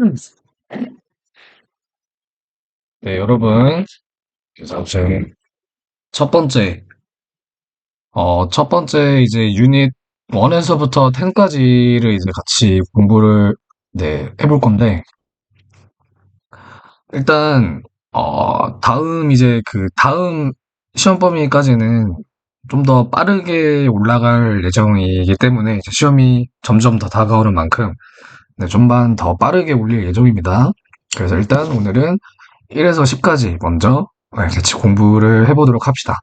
음. 네, 여러분. 그래서 저희 첫 번째, 첫 번째 이제 유닛 1에서부터 10까지를 이제 같이 공부를, 네, 해볼 건데, 일단, 다음 이제 그 다음 시험 범위까지는 좀 더 빠르게 올라갈 예정이기 때문에 이제 시험이 점점 더 다가오는 만큼, 네, 좀만 더 빠르게 올릴 예정입니다. 그래서 일단 오늘은 1에서 10까지 먼저 같이 공부를 해보도록 합시다.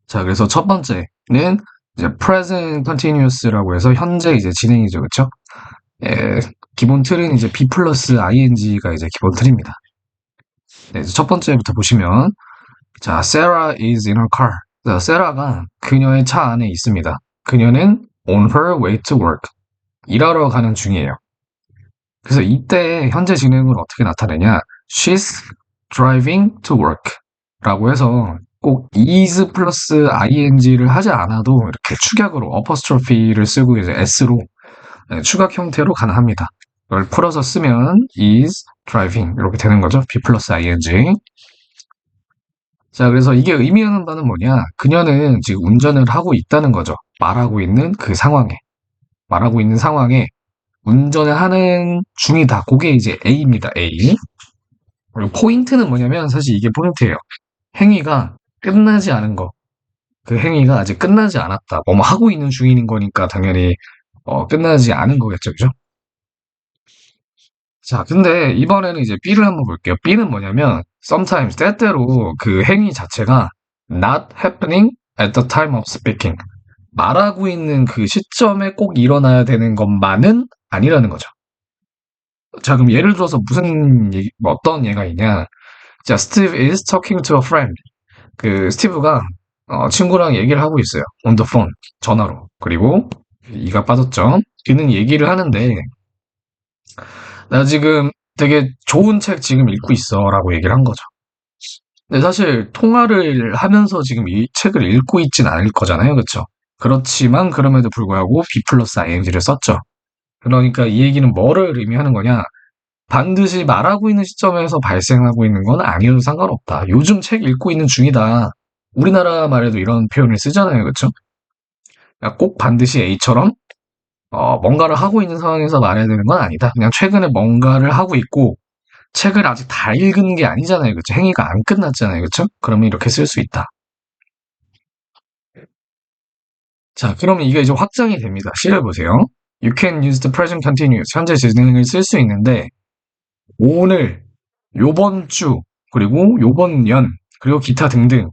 자, 그래서 첫 번째는 이제 present continuous라고 해서 현재 이제 진행이죠, 그렇죠? 예, 기본 틀은 이제 be 플러스 ing가 이제 기본 틀입니다. 네, 이제 첫 번째부터 보시면 자, Sarah is in her car. 자, 세라가 그녀의 차 안에 있습니다. 그녀는 on her way to work. 일하러 가는 중이에요. 그래서 이때 현재 진행을 어떻게 나타내냐? She's driving to work. 라고 해서 꼭 is 플러스 ing를 하지 않아도 이렇게 축약으로 apostrophe를 쓰고 이제 s로 축약 형태로 가능합니다. 이걸 풀어서 쓰면 is driving 이렇게 되는 거죠. be 플러스 ing. 자, 그래서 이게 의미하는 바는 뭐냐? 그녀는 지금 운전을 하고 있다는 거죠. 말하고 있는 그 상황에. 말하고 있는 상황에 운전을 하는 중이다. 그게 이제 A입니다. A. 그리고 포인트는 뭐냐면 사실 이게 포인트예요. 행위가 끝나지 않은 거. 그 행위가 아직 끝나지 않았다. 뭐뭐 하고 있는 중인 거니까 당연히 끝나지 않은 거겠죠, 그죠? 자, 근데 이번에는 이제 B를 한번 볼게요. B는 뭐냐면 sometimes 때때로 그 행위 자체가 not happening at the time of speaking. 말하고 있는 그 시점에 꼭 일어나야 되는 것만은 아니라는 거죠. 자, 그럼 예를 들어서 무슨 얘기, 뭐 어떤 예가 있냐? 자, Steve is talking to a friend. 그 스티브가 친구랑 얘기를 하고 있어요. on the phone, 전화로. 그리고 이가 빠졌죠. 그는 얘기를 하는데 나 지금 되게 좋은 책 지금 읽고 있어라고 얘기를 한 거죠. 근데 사실 통화를 하면서 지금 이 책을 읽고 있진 않을 거잖아요. 그렇죠? 그렇지만 그럼에도 불구하고 be 플러스 ing를 썼죠. 그러니까 이 얘기는 뭐를 의미하는 거냐? 반드시 말하고 있는 시점에서 발생하고 있는 건 아니어도 상관없다. 요즘 책 읽고 있는 중이다. 우리나라 말에도 이런 표현을 쓰잖아요. 그렇죠? 그러니까 꼭 반드시 A처럼 뭔가를 하고 있는 상황에서 말해야 되는 건 아니다. 그냥 최근에 뭔가를 하고 있고 책을 아직 다 읽은 게 아니잖아요. 그쵸? 행위가 안 끝났잖아요. 그쵸? 그러면 이렇게 쓸 수 있다. 자, 그러면 이게 이제 확장이 됩니다. 시를 보세요. You can use the present continuous. 현재 진행을 쓸 수 있는데, 오늘, 요번 주, 그리고 요번 년, 그리고 기타 등등,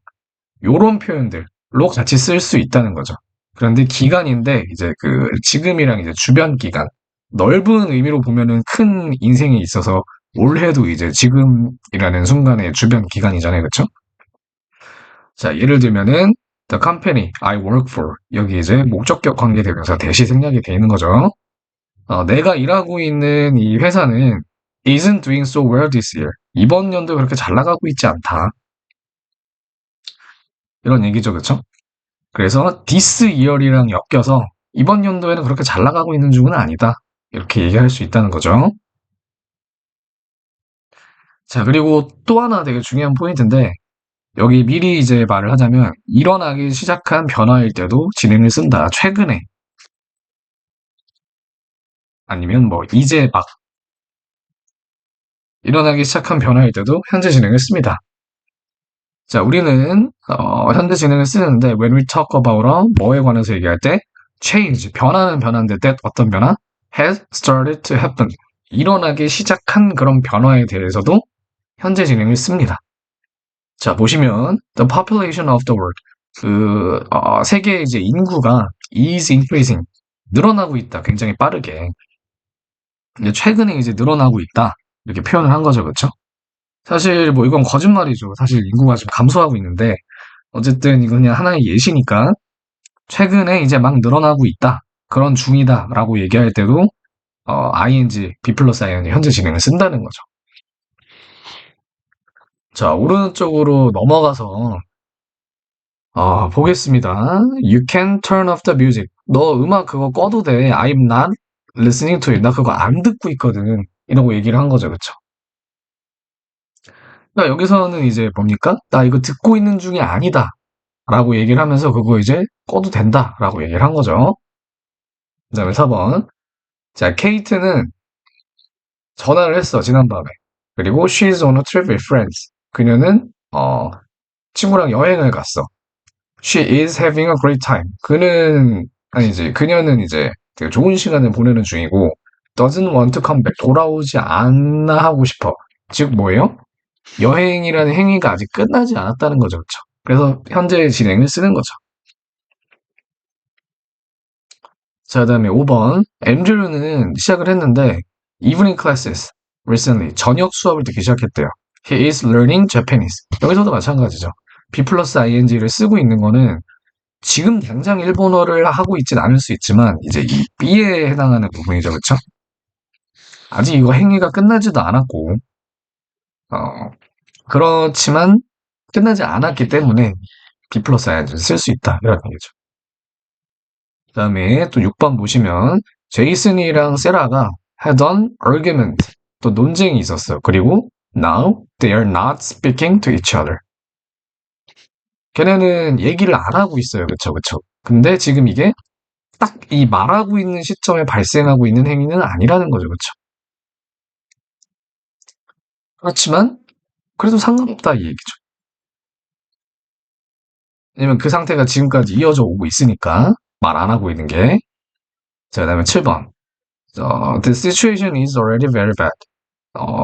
요런 표현들로 같이 쓸 수 있다는 거죠. 그런데 기간인데, 이제 그, 지금이랑 이제 주변 기간, 넓은 의미로 보면은 큰 인생에 있어서 올해도 이제 지금이라는 순간의 주변 기간이잖아요. 그쵸? 자, 예를 들면은 the company I work for 여기 이제 목적격 관계 대명사 대시 생략이 돼 있는 거죠. 내가 일하고 있는 이 회사는 isn't doing so well this year. 이번 연도 그렇게 잘 나가고 있지 않다. 이런 얘기죠, 그렇죠? 그래서 this year이랑 엮여서 이번 연도에는 그렇게 잘 나가고 있는 중은 아니다. 이렇게 얘기할 수 있다는 거죠. 자, 그리고 또 하나 되게 중요한 포인트인데 여기 미리 이제 말을 하자면 일어나기 시작한 변화일 때도 진행을 쓴다. 최근에 아니면 뭐 이제 막 일어나기 시작한 변화일 때도 현재 진행을 씁니다. 자, 우리는 현재 진행을 쓰는데 when we talk about 뭐에 관해서 얘기할 때 change, 변화는 변화인데 that 어떤 변화? has started to happen. 일어나기 시작한 그런 변화에 대해서도 현재 진행을 씁니다. 자, 보시면 the population of the world 세계의 이제 인구가 is increasing. 늘어나고 있다. 굉장히 빠르게. 근데 최근에 이제 늘어나고 있다. 이렇게 표현을 한 거죠. 그렇죠? 사실 뭐 이건 거짓말이죠. 사실 인구가 지금 감소하고 있는데 어쨌든 이건 그냥 하나의 예시니까 최근에 이제 막 늘어나고 있다. 그런 중이다라고 얘기할 때도 ing, be 플러스 ing 현재 진행을 쓴다는 거죠. 자, 오른쪽으로 넘어가서 보겠습니다. You can turn off the music. 너 음악 그거 꺼도 돼. I'm not listening to it. 나 그거 안 듣고 있거든. 이라고 얘기를 한 거죠. 그쵸? 그러니까 여기서는 이제 뭡니까? 나 이거 듣고 있는 중이 아니다. 라고 얘기를 하면서 그거 이제 꺼도 된다. 라고 얘기를 한 거죠. 그 다음에 4번. 자, 케이트는 전화를 했어, 지난밤에. 그리고 she's on a trip with friends. 그녀는, 친구랑 여행을 갔어. She is having a great time. 그녀는 이제 되게 좋은 시간을 보내는 중이고, doesn't want to come back. 돌아오지 않아 하고 싶어. 즉, 뭐예요? 여행이라는 행위가 아직 끝나지 않았다는 거죠. 그쵸? 그래서 현재 진행을 쓰는 거죠. 자, 그다음에 5번. 앤드류는 시작을 했는데 evening classes recently 저녁 수업을 듣기 시작했대요. He is learning Japanese. 여기서도 마찬가지죠. B 플러스 ing를 쓰고 있는 거는 지금 당장 일본어를 하고 있진 않을 수 있지만 이제 이 B에 해당하는 부분이죠. 그렇죠? 아직 이거 행위가 끝나지도 않았고 그렇지만 끝나지 않았기 때문에 B 플러스 ing를 쓸 수 있다. 이런 얘기죠. 그 다음에 또 6번 보시면 제이슨이랑 세라가 had an argument 또 논쟁이 있었어요. 그리고 now they are not speaking to each other. 걔네는 얘기를 안 하고 있어요. 그쵸, 그쵸. 근데 지금 이게 딱 이 말하고 있는 시점에 발생하고 있는 행위는 아니라는 거죠. 그쵸. 그렇지만 그래도 상관없다 이 얘기죠. 왜냐면 그 상태가 지금까지 이어져 오고 있으니까 말 안 하고 있는 게. 자, 그다음에 7번. The situation is already very bad.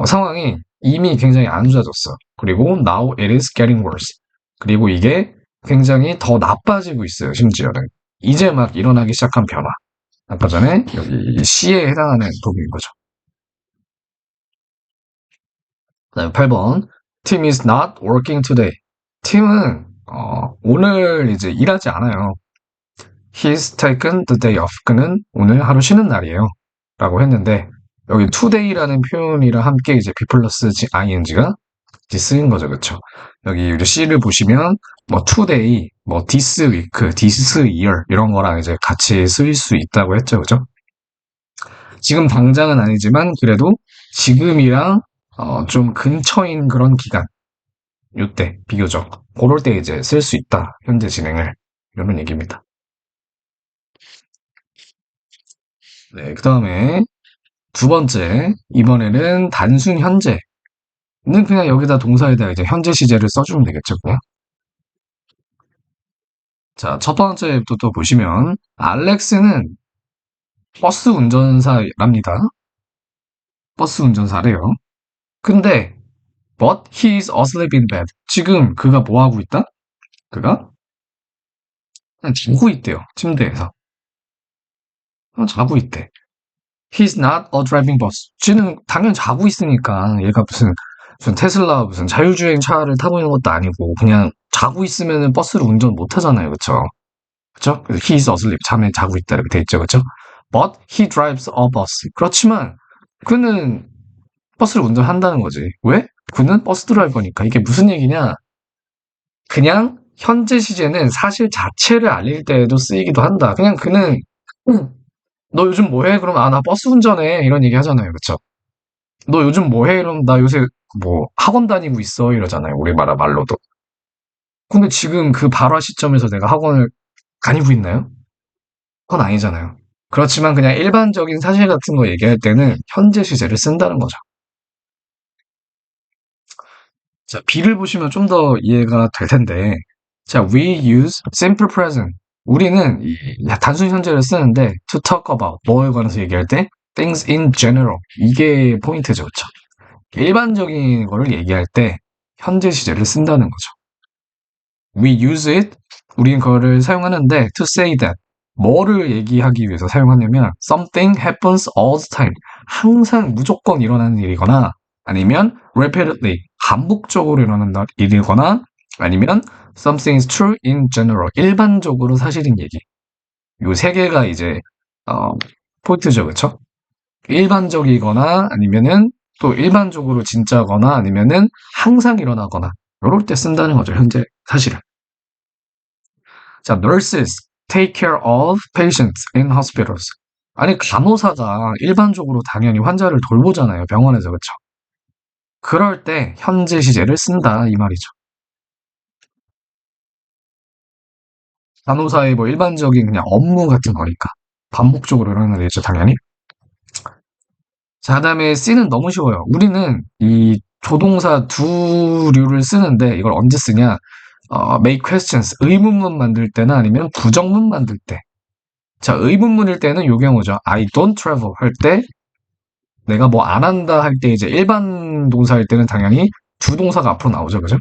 상황이 이미 굉장히 안 좋아졌어. 그리고 now it is getting worse. 그리고 이게 굉장히 더 나빠지고 있어요. 심지어는. 이제 막 일어나기 시작한 변화. 아까 전에 여기 C에 해당하는 부분인 거죠. 그다음에 8번. Tim is not working today. 팀은 오늘 이제 일하지 않아요. He's taken the day off. 그는 오늘 하루 쉬는 날이에요. 라고 했는데 여기 today라는 표현이랑 함께 이제 B 플러스 ing가 쓰인 거죠. 그쵸? 여기 우리 C를 보시면 뭐 today, 뭐 this week, this year 이런 거랑 이제 같이 쓰일 수 있다고 했죠. 그죠? 지금 당장은 아니지만 그래도 지금이랑 좀 근처인 그런 기간 요때 비교적 그럴 때 이제 쓸 수 있다. 현재 진행을 이런 얘기입니다. 네, 그 다음에 두 번째 이번에는 단순 현재 는 그냥 여기다 동사에다 이제 현재 시제를 써주면 되겠죠, 그냥. 자, 첫 번째부터 또 보시면, 알렉스는 버스 운전사랍니다. 버스 운전사래요. 근데, but he is asleep in bed. 지금 그가 뭐 하고 있다? 그가 그냥 자고 있대요, 침대에서. 그냥 자고 있대. He's not a driving bus. 쟤는 당연히 자고 있으니까 얘가 무슨 테슬라 무슨 자율주행 차를 타고 있는 것도 아니고 그냥 자고 있으면은 버스를 운전 못 하잖아요. 그쵸? 그쵸? 그래서 he is asleep. 잠에 자고 있다. 이렇게 돼 있죠. 그쵸? But he drives a bus. 그렇지만 그는 버스를 운전한다는 거지. 왜? 그는 버스 드라이버니까. 이게 무슨 얘기냐? 그냥 현재 시제는 사실 자체를 알릴 때에도 쓰이기도 한다. 그냥 그는 너 요즘 뭐 해? 그러면 나 버스 운전해. 이런 얘기 하잖아요. 그쵸? 너 요즘 뭐 해? 이러면 나 요새 뭐 학원 다니고 있어. 이러잖아요. 우리나라 말로도. 근데 지금 그 발화 시점에서 내가 학원을 다니고 있나요? 그건 아니잖아요. 그렇지만 그냥 일반적인 사실 같은 거 얘기할 때는 현재 시제를 쓴다는 거죠. 자, B를 보시면 좀 더 이해가 될 텐데, 자, we use simple present. 우리는 이 단순 현재를 쓰는데 to talk about 뭐에 관해서 얘기할 때 things in general 이게 포인트죠, 그렇죠? 일반적인 거를 얘기할 때 현재 시제를 쓴다는 거죠. We use it. 우리는 그거를 사용하는데 to say that 뭐를 얘기하기 위해서 사용하냐면 something happens all the time. 항상 무조건 일어나는 일이거나 아니면 repeatedly 반복적으로 일어나는 일이거나 아니면 something is true in general. 일반적으로 사실인 얘기. 요 세 개가 이제 포인트죠. 그렇죠? 일반적이거나 아니면은 또 일반적으로 진짜거나 아니면은 항상 일어나거나 요럴 때 쓴다는 거죠. 현재 사실은. 자, nurses take care of patients in hospitals. 아니, 간호사가 일반적으로 당연히 환자를 돌보잖아요. 병원에서, 그쵸? 그럴 때 현재 시제를 쓴다, 이 말이죠. 간호사의 뭐 일반적인 그냥 업무 같은 거니까. 반복적으로 일어나는 일이죠, 당연히. 자, 그다음에 C는 너무 쉬워요. 우리는 이 조동사 두 류를 쓰는데 이걸 언제 쓰냐? make questions, 의문문 만들 때나 아니면 부정문 만들 때. 자, 의문문일 때는 요 경우죠. I don't travel 할 때, 내가 뭐 안 한다 할 때 이제 일반 동사일 때는 당연히 주동사가 앞으로 나오죠. 그죠?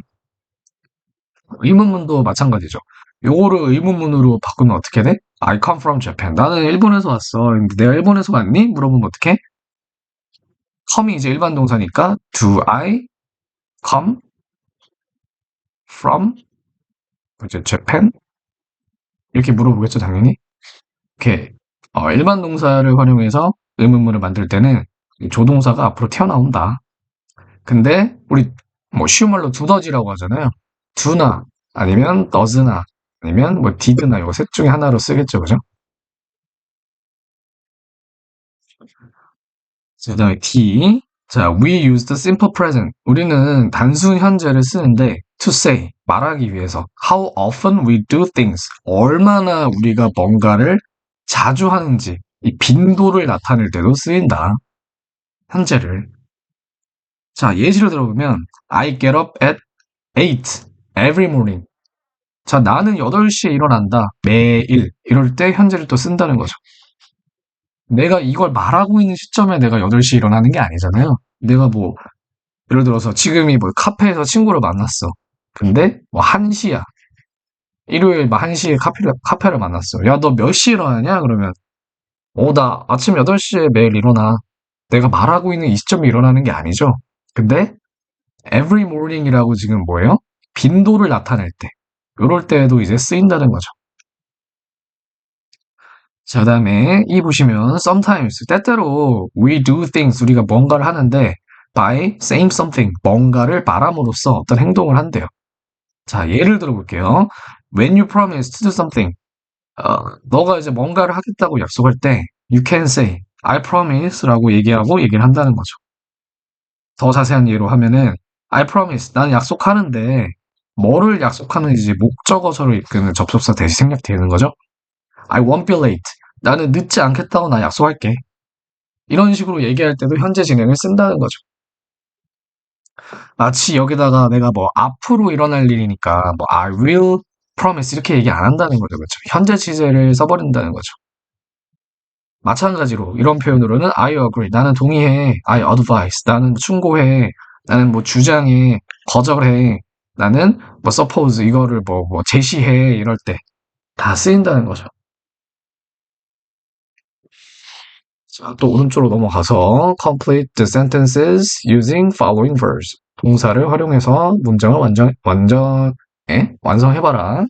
의문문도 마찬가지죠. 요거를 의문문으로 바꾸면 어떻게 돼? I come from Japan. 나는 일본에서 왔어. 근데 내가 일본에서 왔니? 물어보면 어떻게? come이 이제 일반 동사니까 do I come from 이제 Japan? 이렇게 물어보겠죠, 당연히. 이렇게 일반 동사를 활용해서 의문문을 만들 때는 이 조동사가 앞으로 튀어나온다. 근데 우리 뭐 쉬운 말로 두더지라고 하잖아요. do나 아니면 does나 아니면 뭐 did나 이거 셋 중에 하나로 쓰겠죠, 그죠? 자, 그다음에 D. 자, we use the simple present. 우리는 단순 현재를 쓰는데 to say 말하기 위해서 how often we do things. 얼마나 우리가 뭔가를 자주 하는지 이 빈도를 나타낼 때도 쓰인다. 현재를. 자, 예시를 들어보면 I get up at 8 every morning. 자, 나는 8시에 일어난다. 매일. 이럴 때 현재를 또 쓴다는 거죠. 내가 이걸 말하고 있는 시점에 내가 8시에 일어나는 게 아니잖아요. 내가 뭐 예를 들어서 지금이 뭐 카페에서 친구를 만났어. 근데 뭐 1시야. 일요일 막 1시에 카페를 만났어. 야, 너 몇 시에 일어나냐? 그러면 나 아침 8시에 매일 일어나. 내가 말하고 있는 이 시점에 일어나는 게 아니죠. 근데 every morning이라고 지금 뭐예요? 빈도를 나타낼 때. 요럴 때에도 이제 쓰인다는 거죠. 자, 그다음에 이 보시면 sometimes 때때로 we do things 우리가 뭔가를 하는데 by saying something 뭔가를 말함으로써 어떤 행동을 한대요. 자, 예를 들어 볼게요. When you promise to do something, 너가 이제 뭔가를 하겠다고 약속할 때, you can say, I promise라고 얘기하고 얘기를 한다는 거죠. 더 자세한 예로 하면은, I promise, 나는 약속하는데, 뭐를 약속하는지 목적어서를 이끄는 접속사 대시 생략되는 거죠. I won't be late. 나는 늦지 않겠다고 나 약속할게. 이런 식으로 얘기할 때도 현재 진행을 쓴다는 거죠. 마치 여기다가 내가 뭐 앞으로 일어날 일이니까 뭐 I will promise 이렇게 얘기 안 한다는 거죠. 그렇죠? 현재 시제를 써버린다는 거죠. 마찬가지로 이런 표현으로는 I agree. 나는 동의해. I advise. 나는 충고해. 나는 뭐 주장해. 거절해. 나는 뭐 suppose 이거를 뭐 제시해. 이럴 때 다 쓰인다는 거죠. 자, 또 오른쪽으로 넘어가서 complete the sentences using following verbs. 동사를 활용해서 문장을 완성해봐라.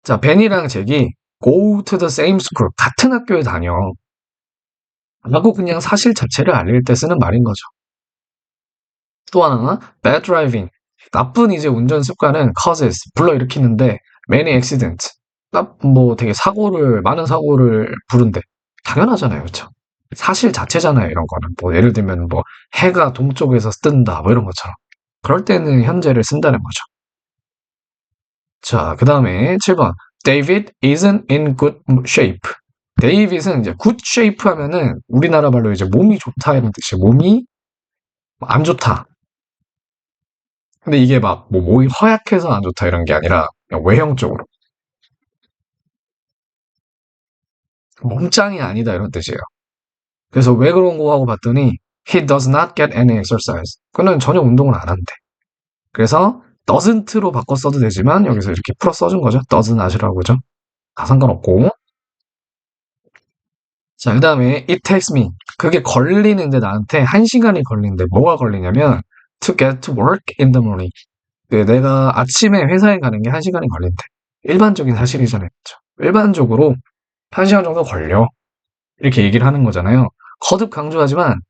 자, 벤이랑 잭이 go to the same school. 같은 학교에 다녀. 라고 그냥 사실 자체를 알릴 때 쓰는 말인 거죠. 또 하나, bad driving. 나쁜 이제 운전 습관은 causes, 불러일으키는데 many accidents. 뭐 되게 많은 사고를 부른대. 당연하잖아요. 그쵸? 사실 자체잖아요. 이런 거는. 뭐 예를 들면 뭐 해가 동쪽에서 뜬다. 뭐 이런 것처럼. 그럴 때는 현재를 쓴다는 거죠. 자, 그 다음에 7번. David isn't in good shape. 데이빗은 이제 good shape 하면은 우리나라 말로 이제 몸이 좋다 이런 뜻이에요. 몸이 안 좋다. 근데 이게 막 뭐 몸이 허약해서 안 좋다 이런 게 아니라 그냥 외형적으로 몸짱이 아니다 이런 뜻이에요. 그래서 왜 그런 거 하고 봤더니 he does not get any exercise. 그는 전혀 운동을 안 한대. 그래서 doesn't로 바꿔 써도 되지만 여기서 이렇게 풀어 써준 거죠. does not이라고 그죠? 다 상관없고. 자, 그 다음에 it takes me. 그게 걸리는데 나한테 1시간이 걸리는데 뭐가 걸리냐면 to get to work in the morning. 내가 아침에 회사에 가는 게 1시간이 걸린대. 일반적인 사실이잖아요. 그쵸? 일반적으로 1시간 정도 걸려. 이렇게 얘기를 하는 거잖아요. 거듭 강조하지만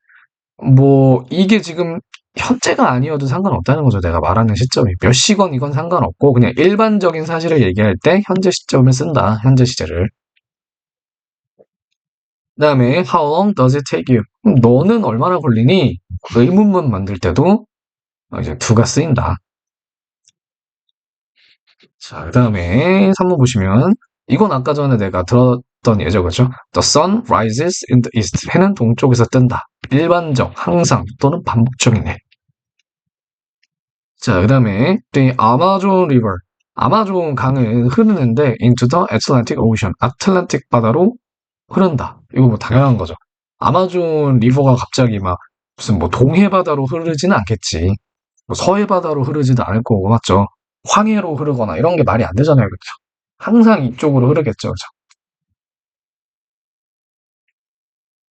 뭐 이게 지금 현재가 아니어도 상관없다는 거죠. 내가 말하는 시점이. 몇 시건 이건 상관없고 그냥 일반적인 사실을 얘기할 때 현재 시점을 쓴다. 현재 시제를. 그다음에 how long does it take you? 너는 얼마나 걸리니? 의문문 만들 때도 이제 do가 쓰인다. 자, 그다음에 3번 보시면 이건 아까 전에 내가 들었던 예죠, 그죠? The sun rises in the east. 해는 동쪽에서 뜬다. 일반적, 항상 또는 반복적이네. 자, 그다음에 the Amazon River. 아마존 강은 흐르는데 into the Atlantic Ocean. 아틀란틱 바다로 흐른다. 이거 뭐 당연한 거죠. 아마존 리버가 갑자기 막 무슨 뭐 동해 바다로 흐르지는 않겠지. 뭐 서해 바다로 흐르지도 않을 거고, 맞죠? 황해로 흐르거나 이런 게 말이 안 되잖아요, 그렇죠? 항상 이쪽으로 흐르겠죠, 그죠?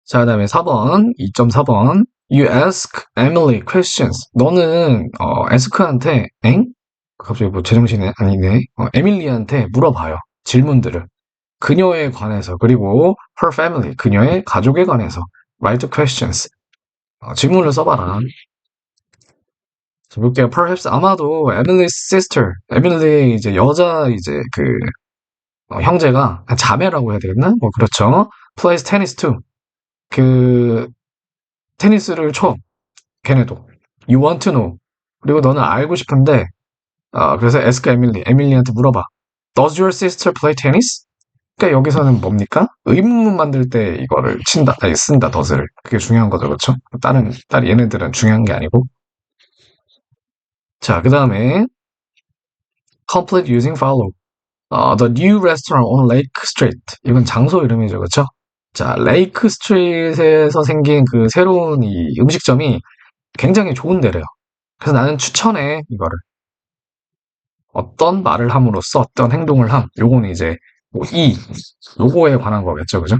자, 그다음에 4번, 2.4번. You ask Emily questions. 너는 ask한테 엥? 갑자기 뭐 제정신이 아니네. 에밀리한테 물어봐요. 질문들을. 그녀에 관해서 그리고 her family, 그녀의 가족에 관해서 write questions. 질문을 써봐라. 자, 볼게요. Perhaps 아마도 Emily's sister, 에밀리의 이제 여자 이제 그 형제가 자매라고 해야 되겠나? 뭐 그렇죠. Plays tennis too. 그 테니스를 쳐. 걔네도. You want to know. 그리고 너는 알고 싶은데 그래서 ask Emily, 에밀리한테 물어봐. Does your sister play tennis? 그러니까 여기서는 뭡니까? 의문문 만들 때 이거를 친다, 아니 쓴다, does를. 그게 중요한 거죠, 그렇죠? 다른 얘네들은 중요한 게 아니고. 자, 그 다음에 complete using follow. The new restaurant on Lake Street. 이건 장소 이름이죠, 그렇죠? 자, 레이크 스트리트에서 생긴 그 새로운 이 음식점이 굉장히 좋은 데래요. 그래서 나는 추천해, 이거를. 어떤 말을 함으로써 어떤 행동을 함. 요거는 이제 뭐 요거에 관한 거겠죠, 그죠?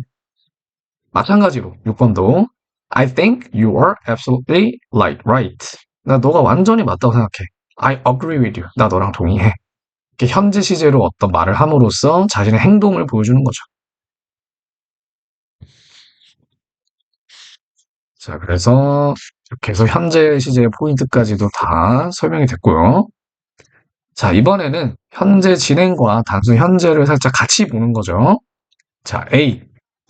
마찬가지로 6번도 I think you are absolutely right. 나 너가 완전히 맞다고 생각해. I agree with you. 나 너랑 동의해. 이렇게 현재 시제로 어떤 말을 함으로써 자신의 행동을 보여주는 거죠. 자, 그래서 이렇게 해서 현재 시제의 포인트까지도 다 설명이 됐고요. 자, 이번에는 현재 진행과 단순 현재를 살짝 같이 보는 거죠. 자, A.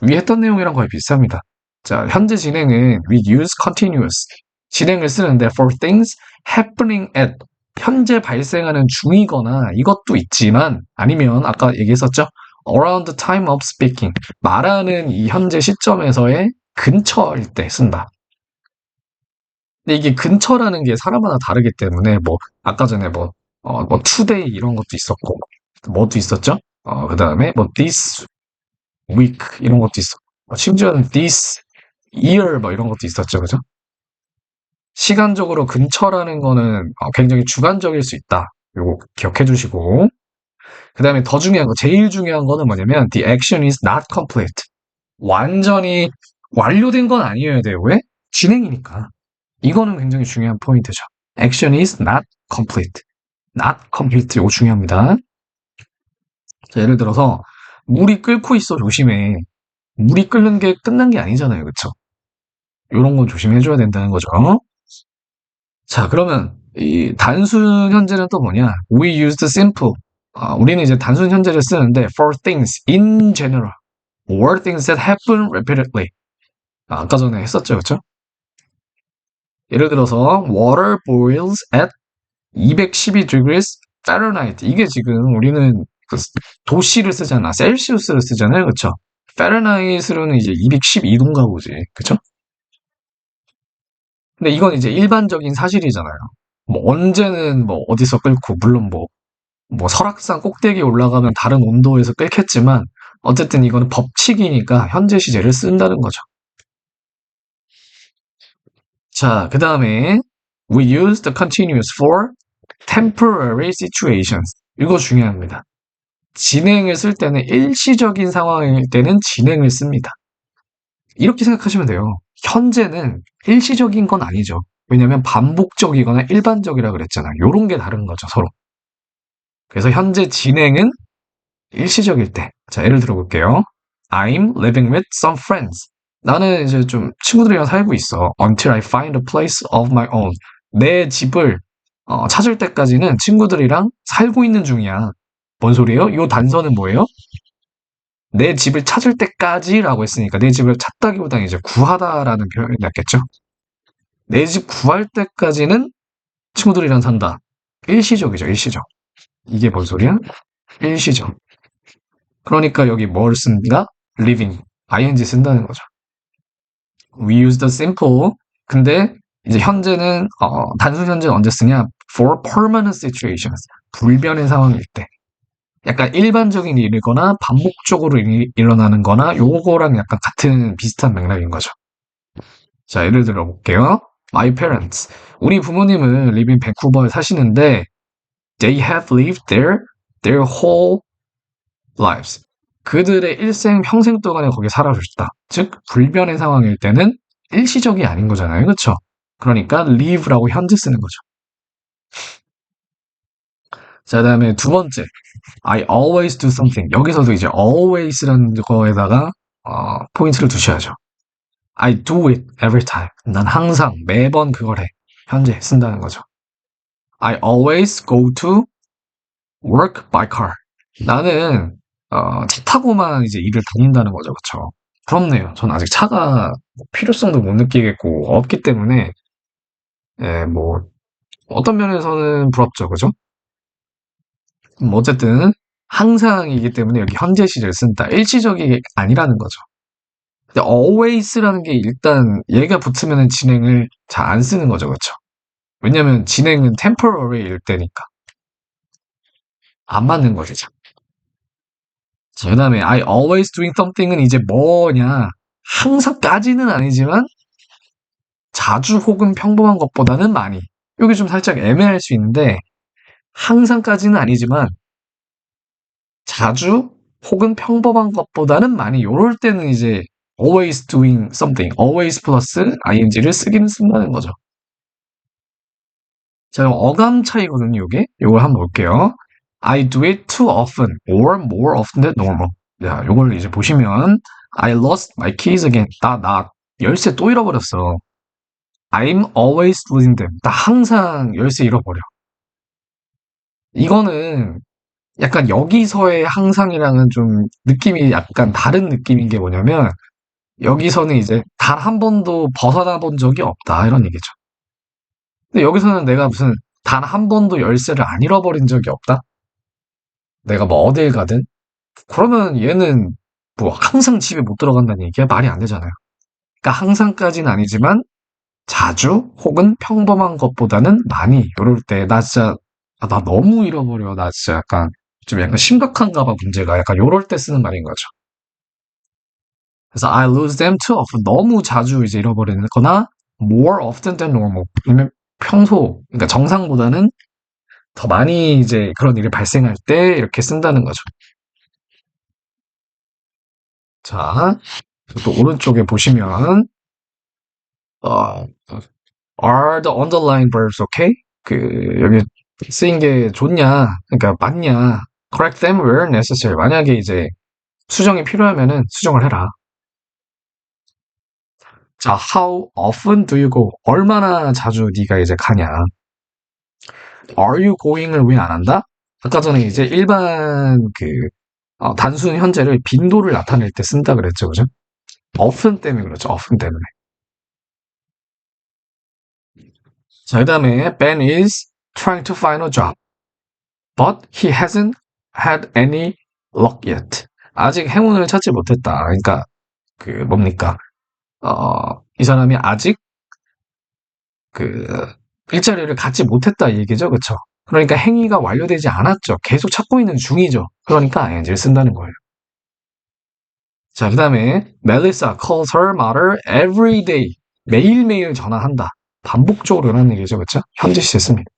위에 했던 내용이랑 거의 비슷합니다. 자, 현재 진행은 we use continuous. 진행을 쓰는데 for things happening at. 현재 발생하는 중이거나 이것도 있지만 아니면 아까 얘기했었죠? around the time of speaking. 말하는 이 현재 시점에서의 근처일 때 쓴다. 근데 이게 근처라는 게 사람마다 다르기 때문에 뭐 아까 전에 뭐 today 이런 것도 있었고 뭐도 있었죠? 그 다음에 뭐 this week 이런 것도 있었고 심지어는 this year 뭐 이런 것도 있었죠, 그죠? 시간적으로 근처라는 거는 굉장히 주관적일 수 있다. 요거 기억해 주시고 그 다음에 더 중요한 거, 제일 중요한 거는 뭐냐면 the action is not complete. 완전히 완료된 건 아니어야 돼요. 왜? 진행이니까. 이거는 굉장히 중요한 포인트죠. action is not complete. not complete. 이거 중요합니다. 자, 예를 들어서 물이 끓고 있어 조심해. 물이 끓는 게 끝난 게 아니잖아요. 그쵸? 이런 건 조심해줘야 된다는 거죠. 자, 그러면 이 단순 현재는 또 뭐냐? We used simple. 우리는 이제 단순 현재를 쓰는데 for things in general or things that happen repeatedly. 아까 전에 했었죠, 그렇죠? 예를 들어서 water boils at 212 degrees Fahrenheit. 이게 지금 우리는 그 도시를 쓰잖아, 셀시우스를 쓰잖아요, 그렇죠? 파렌하이트로는 이제 212도인가 보지, 그렇죠? 근데 이건 이제 일반적인 사실이잖아요. 뭐 언제는 뭐 어디서 끓고 물론 뭐 설악산 꼭대기에 올라가면 다른 온도에서 끓겠지만 어쨌든 이거는 법칙이니까 현재 시제를 쓴다는 거죠. 자, 그 다음에 we use the continuous for temporary situations. 이거 중요합니다. 진행을 쓸 때는 일시적인 상황일 때는 진행을 씁니다. 이렇게 생각하시면 돼요. 현재는 일시적인 건 아니죠. 왜냐면 반복적이거나 일반적이라 그랬잖아요. 요런 게 다른 거죠, 서로. 그래서 현재 진행은 일시적일 때. 자, 예를 들어 볼게요. I'm living with some friends. 나는 이제 좀 친구들이랑 살고 있어. Until I find a place of my own. 내 집을 찾을 때까지는 친구들이랑 살고 있는 중이야. 뭔 소리예요? 요 단서는 뭐예요? 내 집을 찾을 때까지라고 했으니까 내 집을 찾다기보다는 이제 구하다라는 표현이 낫겠죠? 내 집 구할 때까지는 친구들이랑 산다. 일시적이죠, 일시적. 이게 뭔 소리야? 일시적. 그러니까 여기 뭘 쓴다? living, ing 쓴다는 거죠. We use the simple. 근데 이제 현재는 단순 현재는 언제 쓰냐? For permanent situations. 불변의 상황일 때. 약간 일반적인 일이거나 반복적으로 일어나는 거나 요거랑 약간 같은 비슷한 맥락인 거죠. 자, 예를 들어 볼게요. My parents. 우리 부모님은 live in 밴쿠버에 사시는데 they have lived there their whole lives. 그들의 일생 평생 동안에 거기 살아주셨다. 즉 불변의 상황일 때는 일시적이 아닌 거잖아요. 그렇죠? 그러니까 live라고 현재 쓰는 거죠. 자, 그다음에 두 번째. I always do something. 여기서도 이제 always라는 거에다가 포인트를 두셔야죠. I do it every time. 난 항상 매번 그걸 해. 현재 쓴다는 거죠. I always go to work by car. 나는 차 타고만 이제 일을 다닌다는 거죠. 그쵸? 부럽네요. 전 아직 차가 필요성도 못 느끼겠고 없기 때문에 예, 뭐 어떤 면에서는 부럽죠. 그죠? 어쨌든 항상이기 때문에 여기 현재 시제를 쓴다. 일시적이 아니라는 거죠. 근데 always라는 게 일단 얘가 붙으면 진행을 잘 안 쓰는 거죠. 그쵸? 왜냐면 진행은 temporary일 때니까 안 맞는 거죠. 자, 그다음에 I always doing something은 이제 뭐냐? 항상까지는 아니지만 자주 혹은 평범한 것보다는 많이. 이게 좀 살짝 애매할 수 있는데 항상까지는 아니지만 자주 혹은 평범한 것보다는 많이. 요럴 때는 이제 always doing something, always 플러스 ing를 쓰기는 쓴다는 거죠. 자, 그럼 어감 차이거든요, 요게. 요걸 한번 볼게요. I do it too often or more often than normal. 자, 요걸 이제 보시면 I lost my keys again. 나 열쇠 또 잃어버렸어. I'm always losing them. 나 항상 열쇠 잃어버려. 이거는 약간 여기서의 항상이랑은 좀 느낌이 약간 다른 느낌인 게 뭐냐면 여기서는 이제 단 한 번도 벗어나 본 적이 없다 이런 얘기죠. 근데 여기서는 내가 무슨 단 한 번도 열쇠를 안 잃어버린 적이 없다? 내가 뭐 어딜 가든? 그러면 얘는 뭐 항상 집에 못 들어간다는 얘기야? 말이 안 되잖아요. 그러니까 항상까지는 아니지만 자주 혹은 평범한 것보다는 많이 요럴 때 나 진짜 나 너무 잃어버려. 나 진짜 약간 좀 약간 심각한가 봐 문제가. 약간 요럴 때 쓰는 말인 거죠. 그래서 I lose them too often. 너무 자주 이제 잃어버리는 거나 more often than normal. 그러면 평소 그러니까 정상보다는 더 많이 이제 그런 일이 발생할 때 이렇게 쓴다는 거죠. 자, 또 오른쪽에 보시면 어, are the underlying verbs okay? 그 여기 쓰인 게 좋냐? 그러니까 맞냐? Correct them where necessary. 만약에 이제 수정이 필요하면은 수정을 해라. 자, how often do you go? 얼마나 자주 네가 이제 가냐? Are you going을 왜 안 한다? 아까 전에 이제 일반 단순 현재를 빈도를 나타낼 때 쓴다 그랬죠, 그죠? often 때문에 그렇죠, often 때문에. 자, 그다음에 Ben is trying to find a job, but he hasn't had any luck yet. 아직 행운을 찾지 못했다. 그러니까 뭡니까? 이 사람이 아직 그 일자리를 갖지 못했다 이 얘기죠, 그렇죠? 그러니까 행위가 완료되지 않았죠. 계속 찾고 있는 중이죠. 그러니까 ing를 쓴다는 거예요. 자, 그다음에 Melissa calls her mother every day. 매일매일 전화한다. 반복적으로 하는 얘기죠, 그렇죠? 현재 시제 씁니다.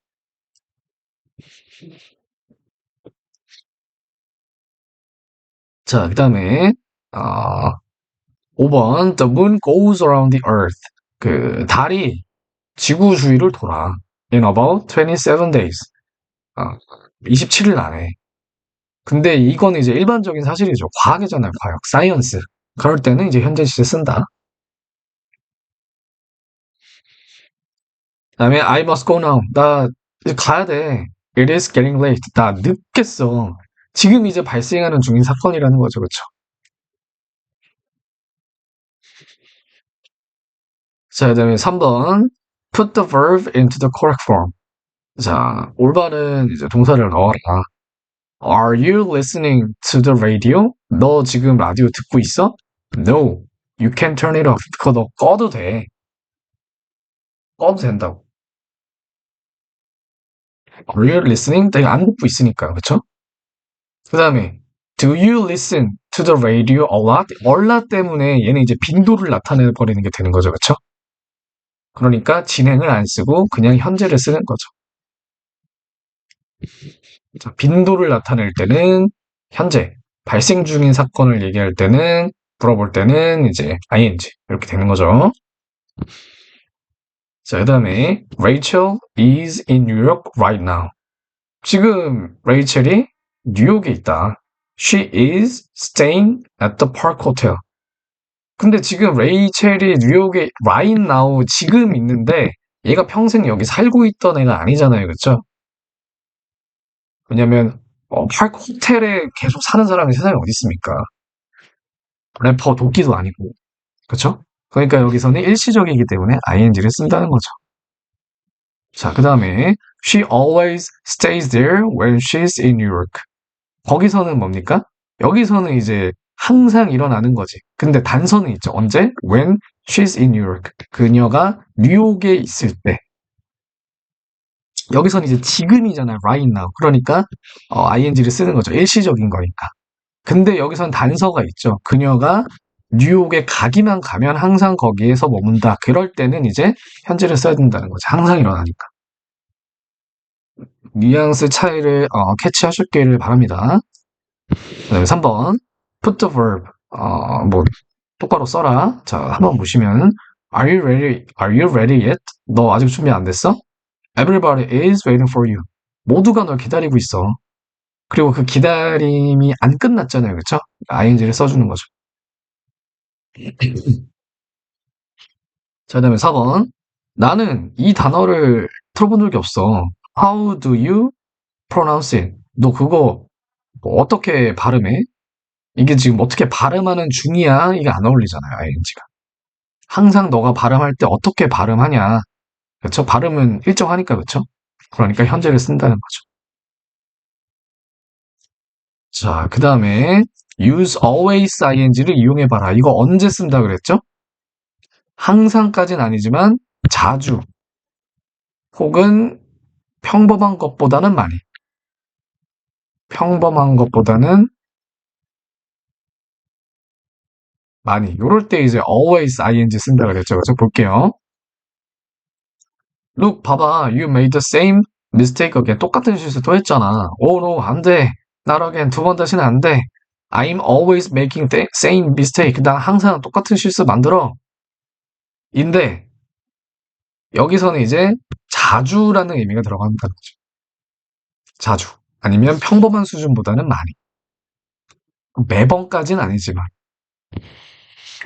자, 그다음에 어, 5번 The moon goes around the earth. 달이 지구 주위를 돌아. In about 27 days. 27일 안에. 근데 이거는 이제 일반적인 사실이죠. 과학이잖아요, 과학. 사이언스. 그럴 때는 이제 현재 시제 쓴다. 그다음에 I must go now. 나 이제 가야 돼. It is getting late. 나 늦겠어. 지금 이제 발생하는 중인 사건이라는 거죠, 그렇죠? 자, 그다음에 3번. Put the verb into the correct form. 자, 올바른 이제 동사를 넣어라. Are you listening to the radio? 너 지금 라디오 듣고 있어? No, you can turn it off. 그거 너 꺼도 돼. 꺼도 된다고. Are you listening? 내가 안 듣고 있으니까, 그쵸? 그 다음에 Do you listen to the radio a lot? a lot 때문에 얘는 이제 빈도를 나타내 버리는 게 되는 거죠, 그쵸? 그러니까 진행을 안 쓰고 그냥 현재를 쓰는 거죠. 자, 빈도를 나타낼 때는 현재, 발생 중인 사건을 얘기할 때는, 물어볼 때는 이제 ing 이렇게 되는 거죠. 자, 그 다음에 Rachel is in New York right now. 지금 레이첼이 뉴욕에 있다. She is staying at the Park Hotel. 근데 지금 레이첼이 뉴욕에 right now 지금 있는데 얘가 평생 여기 살고 있던 애가 아니잖아요. 그쵸? 왜냐면 파크 호텔에 계속 사는 사람이 세상에 어디 있습니까? 래퍼 도끼도 아니고. 그쵸? 그러니까 여기서는 일시적이기 때문에 ing를 쓴다는 거죠. 자, 그 다음에 She always stays there when she's in New York. 거기서는 뭡니까? 여기서는 이제 항상 일어나는 거지. 근데 단서는 있죠. 언제? When she's in New York. 그녀가 뉴욕에 있을 때. 여기서는 이제 지금이잖아요. right now. 그러니까 ing를 쓰는 거죠. 일시적인 거니까. 근데 여기선 단서가 있죠. 그녀가 뉴욕에 가기만 가면 항상 거기에서 머문다. 그럴 때는 이제 현재를 써야 된다는 거죠. 항상 일어나니까. 뉘앙스 차이를 캐치하셨기를 바랍니다. 그다음에 3번 put the verb 뭐 똑바로 써라. 자, 한번 보시면 Are you ready? Are you ready yet? 너 아직 준비 안 됐어? Everybody is waiting for you. 모두가 널 기다리고 있어. 그리고 그 기다림이 안 끝났잖아요. 그쵸? ing를 써주는 거죠. 자, 그다음에 4번. 나는 이 단어를 들어본 적이 없어. How do you pronounce it? 너 그거 뭐 어떻게 발음해? 이게 지금 어떻게 발음하는 중이야? 이게 안 어울리잖아요, ing가. 항상 너가 발음할 때 어떻게 발음하냐. 그쵸? 발음은 일정하니까, 그쵸? 그러니까 현재를 쓴다는 거죠. 자, 그 다음에 use always ing를 이용해봐라. 이거 언제 쓴다 그랬죠? 항상까진 아니지만 자주 혹은 평범한 것보다는 많이. 평범한 것보다는 많이. 요럴 때 이제 always ing 쓴다 그랬죠. 그래서 볼게요. Look, 봐봐. You made the same mistake again. 똑같은 실수 또 했잖아. Oh no, 안 돼. Not again. 두 번 다시는 안 돼. I'm always making the same mistake. 나 항상 똑같은 실수 만들어. 인데 여기서는 이제 자주라는 의미가 들어간다는 거죠. 자주. 아니면 평범한 수준보다는 많이. 매번까지는 아니지만.